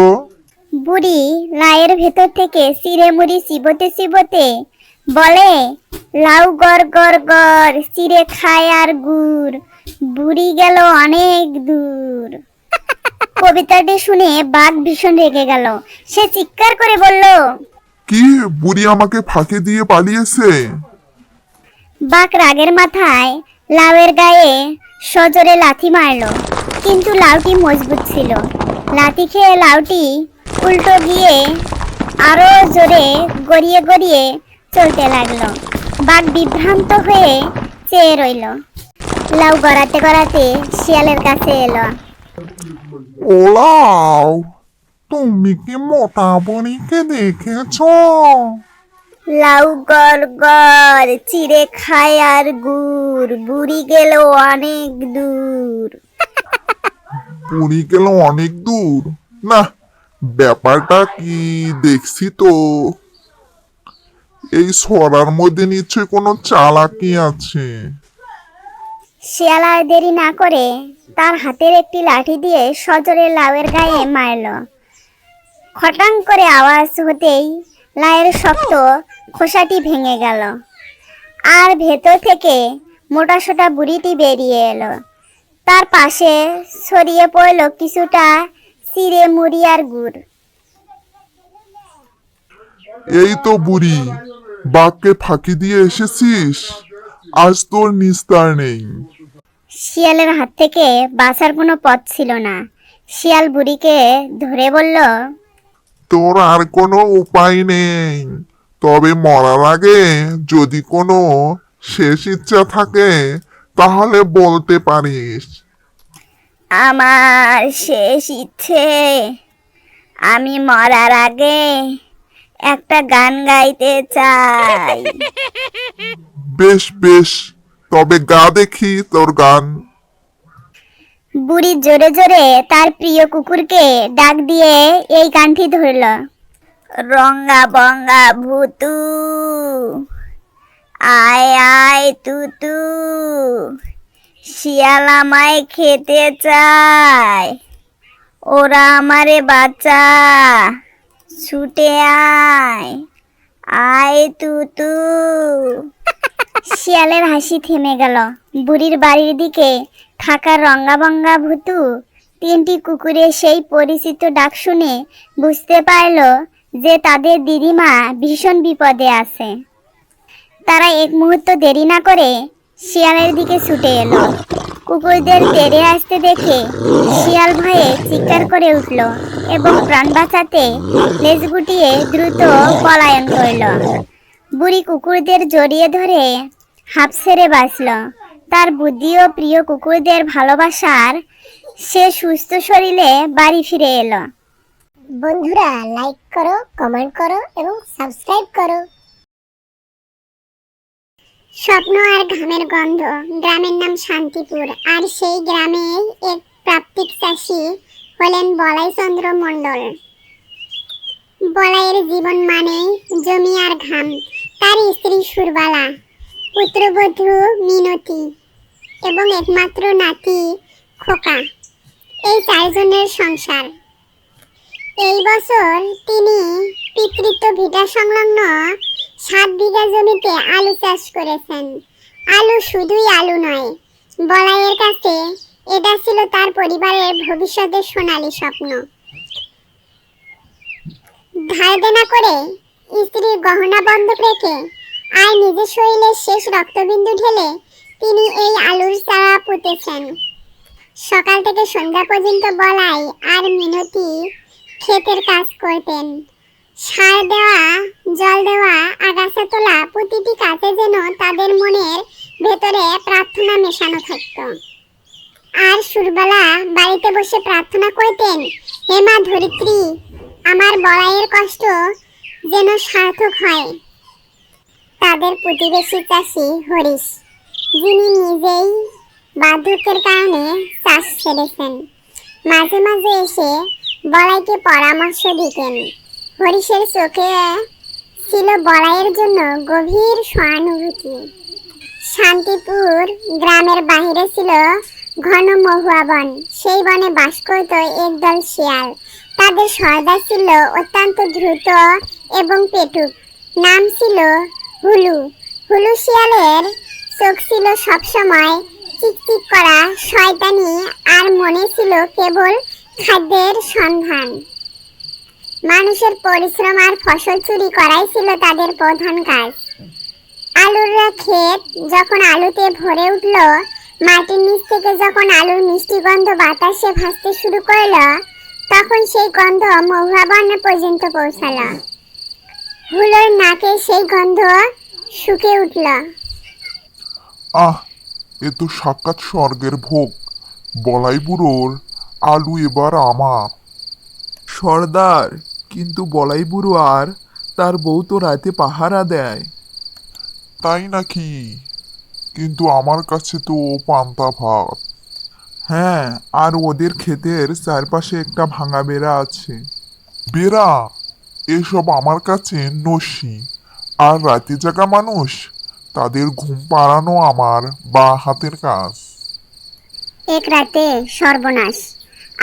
বুড়ি লাউয়ের ভেতর থেকে চিড়ে মুড়ি চিবোতে চিবোতে বলে, লাউ গড় গড় গড়, চিড়ে খায় আর গুড়, বুড়ি গেল অনেক দূর। কবিতাটি শুনে বাঘ ভীষণ রেগে গেল। সে চিৎকার করে বলল, কি, বুড়ি আমাকে ফাঁকি দিয়ে পালিয়েছে? বাঘ রাগের মাথায় লাউয়ের গায়ে সজোরে লাথি মারলো, কিন্তু লাউটি মজবুত ছিল। লাথি খেয়ে লাউটি উল্টো গিয়ে আরো জোরে গড়িয়ে গড়িয়ে চলতে লাগলো। বাঘ বিভ্রান্ত হয়ে চেয়ে রইল। লাউ গড়াতে গড়াতে শিয়ালের কাছে এলো। ও লাউ, তুমি কি মোটা বুড়িকে দেখেছ? লাউ গড় গড় চিড়ে খায় আর গুড়, বুড়ি গেল অনেক দূর। বুড়ি গেল অনেক দূর? না, ব্যাপারটা কি দেখছি তো। এই ছড়ার মধ্যে নিশ্চয়ই কোনো চালাকি আছে। শিয়াল আর দেরি না করে তার হাতের একটি লাঠি দিয়ে সজোরে লাউয়ের গায়ে মারল। খটাং করে আওয়াজ হতেই লাউয়ের শক্ত খোসাটি ভেঙে গেল, আর ভেতর থেকে মোটাসোটা বুড়িটি বেরিয়ে এলো। তার পাশে ছড়িয়ে পড়ল কিছুটা চিড়ে মুড়ি আর গুড়। এই তো বুড়ি, বাঘকে ফাঁকি দিয়ে এসেছিস, আজ তোর নিস্তার নেই। শিয়ালের হাত থেকে বাঁচার কোনো পথ ছিল না। শিয়াল বুড়িকে ধরে বলল, তোর আর কোনো উপায় নেই, তবে মরার আগে যদি কোনো শেষ ইচ্ছা থাকে তাহলে বলতে পারিস। আমার শেষ ইচ্ছে, আমি মরার আগে একটা গান গাইতে চাই। বেশ বেশ, তবে গা দেখি তোর গান। বুড়ি জোরে জোরে তার প্রিয় কুকুরকে ডাক দিয়ে এই গানটি ধরল। রঙ্গা বঙ্গা ভুতু, আয় আয় তুতু, শিয়াল আমায় খেতে চায়, ওরা আমারে বাঁচা, ছুটে আয়, আয় তুতু। শিয়ালের হাসি থেমে গেল। বুড়ির বাড়ির দিকে থাকা রঙ্গাবঙ্গা ভুতু তিনটি কুকুরের সেই পরিচিত ডাক শুনে বুঝতে পারল যে তাদের দিদিমা ভীষণ বিপদে আছে। তারা এক মুহূর্ত দেরি না করে শিয়ালের দিকে ছুটে এলো। কুকুরদের তেড়ে আসতে দেখে শিয়াল ভয়ে চিৎকার করে উঠল এবং প্রাণ বাঁচাতে লেজ গুটিয়ে দ্রুত পলায়ন করল। বুড়ি কুকুরদের জড়িয়ে ধরে হাঁপ ছেড়ে বাঁচল। তার বুদ্ধি ও প্রিয় কুকুরদের ভালোবাসার সে সুস্থ শরীরে বাড়ি ফিরে এলো। বন্ধুরা, লাইক করো, কমেন্ট করো এবং সাবস্ক্রাইব করো। স্বপ্ন আর ঘামের গন্ধ। গ্রামের নাম শান্তিপুর, আর সেই গ্রামে এক প্রান্তিক চাষি হলেন বলাইচন্দ্র মণ্ডল। বলাইয়ের জীবন মানে জমি আর ঘাম। তার স্ত্রী সুরবালা, পুত্রবধূ মিনতি এবং একমাত্র নাতি খোকা, এই চারজনের সংসার। এই বছর তিনি পিতৃত্ব ভিটা সংলগ্ন 7 বিঘা জমিতে আলু চাষ করেছেন। আলু শুধুই আলু নয়, বলাইয়ের কাছে এটা ছিল তার পরিবারের ভবিষ্যতের সোনালী স্বপ্ন। ধার দেনা করে স্ত্রীর গহনা বন্ধক রেখে আর নিজের শরীরের শেষ রক্তবিন্দু ঢেলে তিনি এই আলুর চারা পুঁতেছেন। সকাল থেকে সন্ধ্যা পর্যন্ত বলাই আর মিনতি ক্ষেতের কাজ করতেন। সার দেওয়া, জল দেওয়া, আগাছা তোলা, প্রতিটি কাজে যেন তাদের মনের ভেতরে প্রার্থনা মেশানো থাকত। আর সুরবালা বাড়িতে বসে প্রার্থনা করতেন, হে মা ধরিত্রী, আমার বলাইয়ের কষ্ট যেন সার্থক হয়। তাদের প্রতিবেশী চাষি হরিশ, যিনি নিজেই বার্ধক্যের কারণে চাষ ছেড়েছেন, মাঝে মাঝে এসে বলাইকে পরামর্শ দিতেন। হরিশের চোখে ছিল বলাইয়ের জন্য গভীর সহানুভূতি। শান্তিপুর গ্রামের বাহিরে ছিল ঘন মহুয়া বন। সেই বনে বাস করত একদল শিয়াল। তাদের সর্দার ছিল অত্যন্ত দ্রুত এবং পেটুক। নাম ছিল হুলু। হুলু শিয়ালের চোখ ছিল সবসময় চিকচিক করা শয়তানি, আর মনে ছিল কেবল খাদ্যের সন্ধান। মানুষের পরিশ্রম আর ফসল চুরি করাই ছিল তাদের প্রধান কাজ। আলুর ক্ষেত যখন আলুতে ভরে উঠল, মাটির নিচ থেকে যখন আলুর মিষ্টি গন্ধ বাতাসে ভাসতে শুরু করলো, তখন সেই গন্ধ মহুয়া বন পর্যন্ত পৌঁছালো। হুলোর নাকে সেই গন্ধ শুকে উঠল। আহ, এ তো সাক্ষাৎ স্বর্গের ভোগ। বলাই বুড়োর আলু এবার আমার। সর্দার, কিন্তু বলাই বুড়ো আর তার বউ তো রাতে পাহারা দেয়। তাই নাকি? কিন্তু আমার কাছে তো পান্তা ভাত। হ্যাঁ, আর ওদের ক্ষেতের চারপাশে একটা ভাঙা বেড়া আছে। বেড়া? এসব আমার কাছে নস্যি। আর রাতে জাগা মানুষ, তাদের ঘুম পাড়ানো আমার বা হাতের কাজ। এক রাতে সর্বনাশ।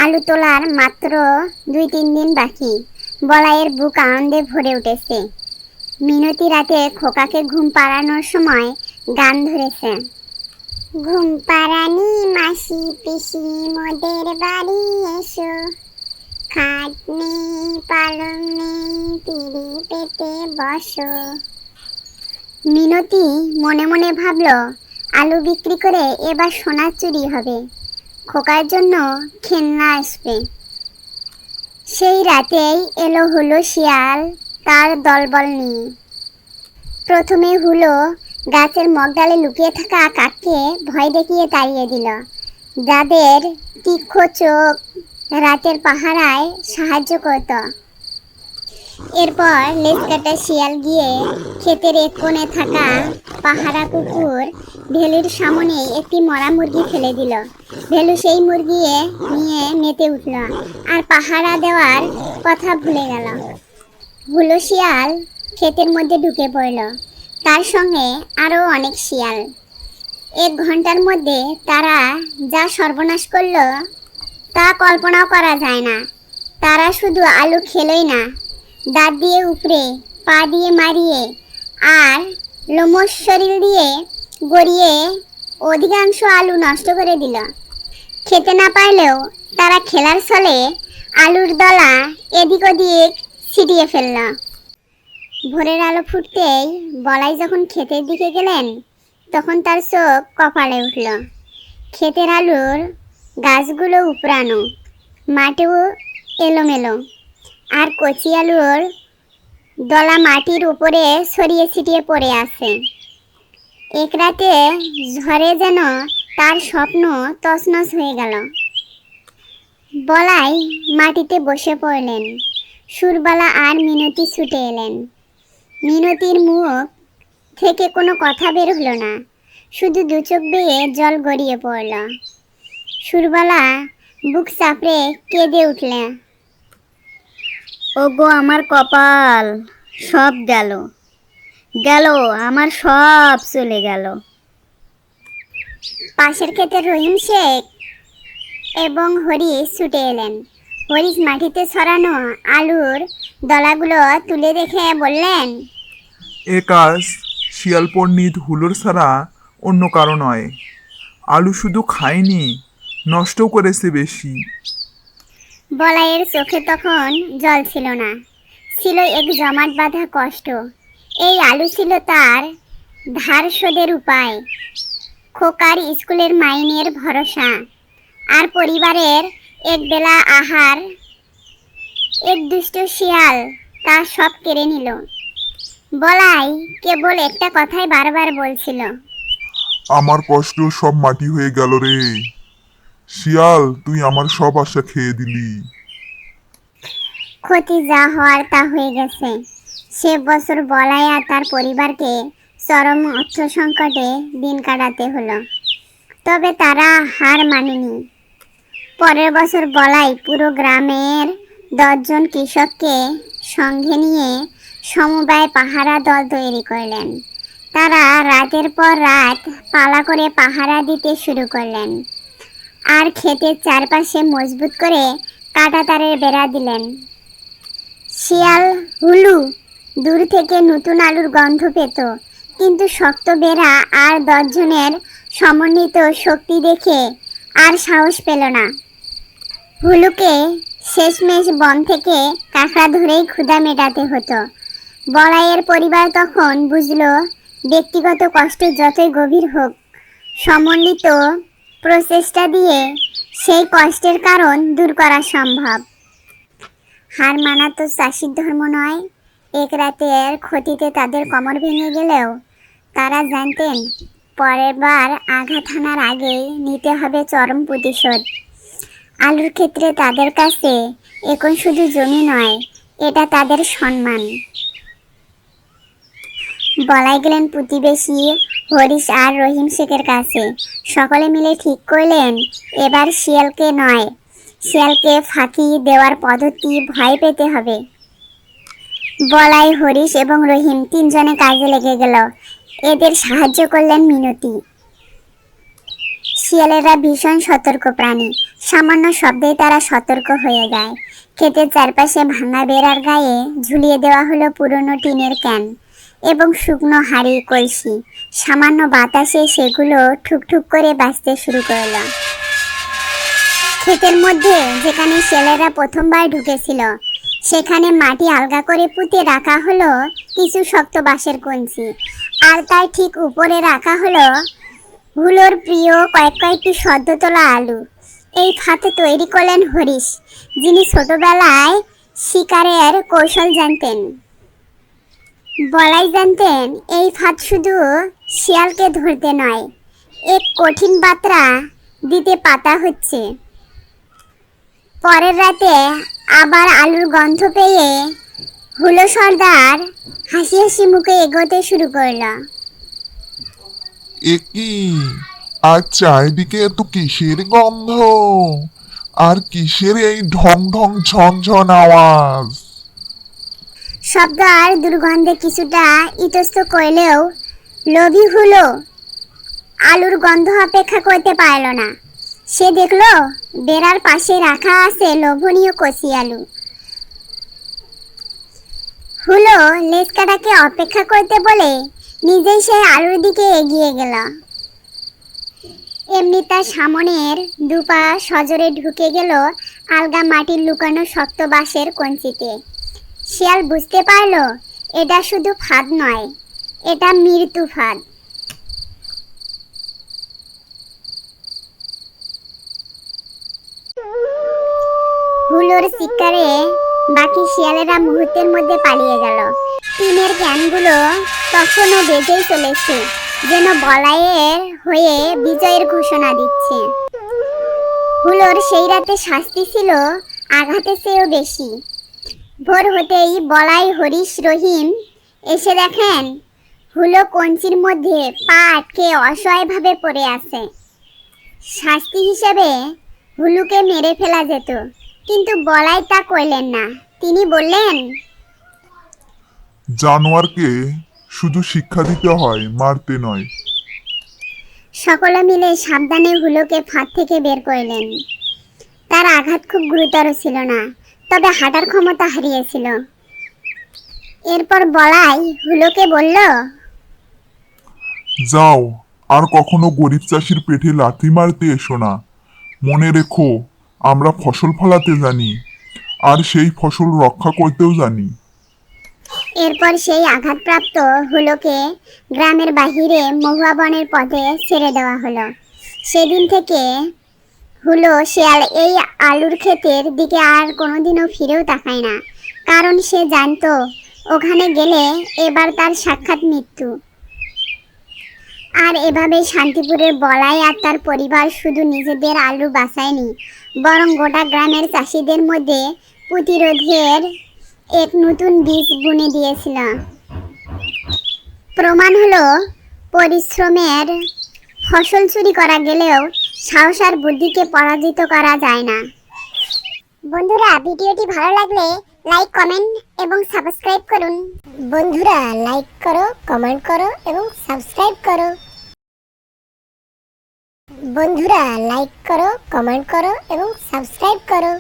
আলু তোলার মাত্র 2-3 দিন বাকি। বলাইয়ের বুক আনন্দে ভরে উঠেছে। মিনতি রাতে খোকাকে ঘুম পাড়ানোর সময় গান ধরেছে। ঘুম পাড়ানি মাসি পিসি মোদের বাড়ি এসো, খাট নেই পালং নেই পিড়ি পেতে বসো। মিনতি মনে মনে ভাবলো, আলু বিক্রি করে এবার সোনার চুরি হবে, খোকার জন্য খেলনা আসবে। সেই রাতেই এলো হুলো শিয়াল তার দলবল নিয়ে। প্রথমে হুলো গাছের মগডালে লুকিয়ে থাকা কাককে ভয় দেখিয়ে তাড়িয়ে দিল, যাদের তীক্ষ্ণ চোখ রাতের পাহারায় সাহায্য করত। এরপর লেজ কাটা শিয়াল গিয়ে ক্ষেতের এক কোণে থাকা পাহারা কুকুর ভেলুর সামনে একটি মরা মুরগি ফেলে দিল। ভেলু সেই মুরগি নিয়ে মেতে উঠল আর পাহারা দেওয়ার কথা ভুলে গেল। হুলো শিয়াল ক্ষেতের মধ্যে ঢুকে পড়ল, তার সঙ্গে আরও অনেক শিয়াল। 1 ঘন্টার মধ্যে তারা যা সর্বনাশ করলো তা কল্পনাও করা যায় না। তারা শুধু আলু খেলোই না, দাঁত দিয়ে উপড়ে, পা দিয়ে মারিয়ে আর লোমশ শরীর দিয়ে গড়িয়ে অধিকাংশ আলু নষ্ট করে দিল। খেতে না পারলেও তারা খেলার ছলে আলুর দলা এদিক ওদিক ছিটিয়ে ফেলল। ভোরের আলো ফুটতেই বলাই যখন ক্ষেতের দিকে গেলেন, তখন তার চোখ কপালে উঠল। ক্ষেতের আলুর গাছগুলো উপড়ানো, মাটিও এলোমেলো, আর কচি আলুর দলা মাটির উপরে ছড়িয়ে ছিটিয়ে পড়ে আছে। এক রাতে ঝড়ে যেন তার স্বপ্ন তছনছ হয়ে গেল। বলাই মাটিতে বসে পড়লেন। সুরবালা আর মিনতি ছুটে এলেন। মিনতির মুখ থেকে কোনো কথা বের হলো না, শুধু 2 চোখ বেয়ে জল গড়িয়ে পড়ল। সুরবালা বুক চাপড়ে কেঁদে উঠলে, ওগো আমার কপাল, সব গেল গেল, আমার সব চলে গেল। পাশের ক্ষেতের রহিম শেখ এবং হরিশ ছুটে এলেন। হরিশ মাটিতে ছড়ানো আলুর দলাগুলো তুলে দেখে বললেন, এ কাজ শিয়াল পণ্ডিত হুলোর ছাড়া অন্য কারো নয়। আলু শুধু খায়নি, নষ্টও করেছে বেশি। বলাইয়ের চোখে তখন জল ছিল না, ছিল এক জমাট বাঁধা কষ্ট। এই আলু ছিল তার ধার শোধের উপায়, খোকার স্কুলের মাইনের ভরসা, আর পরিবারের একবেলা আহার। এক দুষ্ট শিয়াল তা সব কেড়ে নিল। বলাই কেবল একটা কথাই বারবার বলছিল, আমার কষ্ট সব মাটি হয়ে গেল রে। শিয়াল, তুই আমার সব আশা খেয়ে দিলি। ক্ষতি যা হওয়ার তা হয়ে গেছে। সে বছর বলাই আর তার পরিবারকে চরম অর্থ সংকটে দিন কাটাতে হলো। তবে তারা হার মানেনি। পরের বছর বলাই পুরো গ্রামের 10 জন কৃষককে সঙ্গে নিয়ে সমবায় পাহারা দল তৈরি করলেন। তারা রাতের পর রাত পালা করে পাহারা দিতে শুরু করলেন, আর ক্ষেতের চারপাশে মজবুত করে কাঁটাতারের বেড়া দিলেন। শিয়াল হুলু দূর থেকে নতুন আলুর গন্ধ পেত, কিন্তু শক্ত বেড়া আর 10 জনের সমন্বিত শক্তি দেখে আর সাহস পেল না। হুলুকে শেষমেশ বন থেকে কাঁকড়া ধরেই ক্ষুধা মেটাতে হতো। বলাইয়ের পরিবার তখন বুঝলো, ব্যক্তিগত কষ্ট যতই গভীর হোক, সমন্বিত প্রচেষ্টা দিয়ে সেই কষ্টের কারণ দূর করা সম্ভব। হার মানা তো চাষির ধর্ম নয়। এক রাতের ক্ষতিতে তাদের কোমর ভেঙে গেলেও তারা জানতেন পরের বার আঘাত হানার আগেই নিতে হবে চরম প্রতিশোধ। আলুর ক্ষেত্রে তাদের কাছে এখন শুধু জমি নয়, এটা তাদের সম্মান। বলাই গেলেন প্রতিবেশী হরিশ আর রহিম শেখের কাছে। সকলে মিলে ঠিক করলেন এবার শিয়ালকে নয়, শিয়ালকে ফাঁকি দেওয়ার পদ্ধতি ভয় পেতে হবে। বলাই, হরিশ এবং রহিম তিনজনে কাজে লেগে গেল। এদের সাহায্য করলেন মিনতি। শিয়ালেরা ভীষণ সতর্ক প্রাণী, সামান্য শব্দেই তারা সতর্ক হয়ে যায়। ক্ষেতের চারপাশে ভাঙা বেড়ার গায়ে ঝুলিয়ে দেওয়া হলো পুরনো টিনের ক্যান এবং শুকনো হাঁড়ি কলসি। সামান্য বাতাসে সেগুলো ঠুকঠুক করে বাজতে শুরু করল। ক্ষেতের মধ্যে যেখানে শিয়ালেরা প্রথমবার ঢুকেছিল সেখানে মাটি আলগা করে পুঁতে রাখা হলো কিছু শক্ত বাঁশের কঞ্চি, আর তার ঠিক উপরে রাখা হলো হুলোর প্রিয় কয়েকটি সদ্য তোলা আলু। এই ফাঁদ তৈরি করলেন হরিশ, যিনি ছোটবেলায় শিকারের কৌশল জানতেন। বলাই জানতেন এই ফাঁদ শুধু শিয়ালকে ধরতে নয়, এক কঠিন বার্তা দিতে পাতা হচ্ছে। পরের রাতে আবার আলুর গন্ধ পেয়ে হুলো সর্দার হাসি হাসি মুখে এগোতে শুরু করল। একই, আর চারিদিকে এত কিসের গন্ধ, আর কিসের এই ঢং ঢং ঝনঝন আওয়াজ? শব্দ আর দুর্গন্ধে কিছুটা ইতস্ত করলেও লোভী হলো আলুর গন্ধ অপেক্ষা করতে পারল না। সে দেখলো বেড়ার পাশে রাখা আছে লোভনীয় কচি আলু। হুলো লেজ কাটাকে অপেক্ষা করতে বলে নিজেই সেই আলুর দিকে এগিয়ে গেল। এমনি তার সামনের দুপা সজোরে ঢুকে গেল আলগা মাটির লুকানো শক্ত বাঁশের কঞ্চিতে। শিয়াল বুঝতে পারল এটা শুধু ফাঁদ নয়, এটা মৃত্যু ফাঁদ। হুলোর শিকারে বাকি শিয়ালেরা মুহূর্তের মধ্যে পালিয়ে গেল। টিনের ক্যানগুলো তখনও বেজেই চলেছে, যেন বলাইয়ের হয়ে বিজয়ের ঘোষণা দিচ্ছে। হুলোর সেই রাতে শাস্তি ছিল আঘাতের চেয়েও বেশি। ভোর হতেই বলাই, হরিশ, রহিম এসে দেখেন হুলো কঞ্চির মধ্যে পা আটকে অসহায়ভাবে পড়ে আছে। শাস্তি হিসেবে হুলুকে মেরে ফেলা যেত, কিন্তু বলাই তা করলেন না। তিনি বললেন, জানোয়ারকে শুধু শিক্ষা দিতে হয়, মারতে নয়। সকলে মিলে সাবধানে হুলোকে ফাঁদ থেকে বের করলেন। তার আঘাত খুব গুরুতর ছিল না, তবে হাঁটার ক্ষমতা হারিয়েছিল। এরপর বলাই হুলোকে বলল, যাও, আর কখনো গরিব চাষির পেটে লাথি মারতে এসো না। মনে রেখো, আমরা ফসল ফলাতে জানি, আর সেই ফসল রক্ষা করতেও জানি। এরপর সেই আঘাতপ্রাপ্ত হুলোকে গ্রামের বাহিরে মহুয়া বনের পথে ছেড়ে দেওয়া হলো। সেদিন থেকে হুলো শিয়াল এই আলুর ক্ষেতের দিকে আর কোনোদিনও ফিরেও তাকায় না, কারণ সে জানতো ওখানে গেলে এবার তার সাক্ষাৎ মৃত্যু। আর এভাবে শান্তিপুরের বলাই আর তার পরিবার শুধু নিজেদের আলু বাঁচায়নি, বরং গোটা গ্রামের চাষিদের মধ্যে প্রতিরোধের এক নতুন বীজ বুনে দিয়েছিল। প্রমাণ হলো পরিশ্রমের ফসল চুরি করা গেলেও সাহস আর বুদ্ধিকে পরাজিত করা যায় না। বন্ধুরা, ভিডিওটি ভালো লাগলে লাইক, কমেন্ট এবং সাবস্ক্রাইব করুন। বন্ধুরা, লাইক করো, কমেন্ট করো এবং সাবস্ক্রাইব করো। বন্ধুরা, লাইক করো, কমেন্ট করো এবং সাবস্ক্রাইব করো।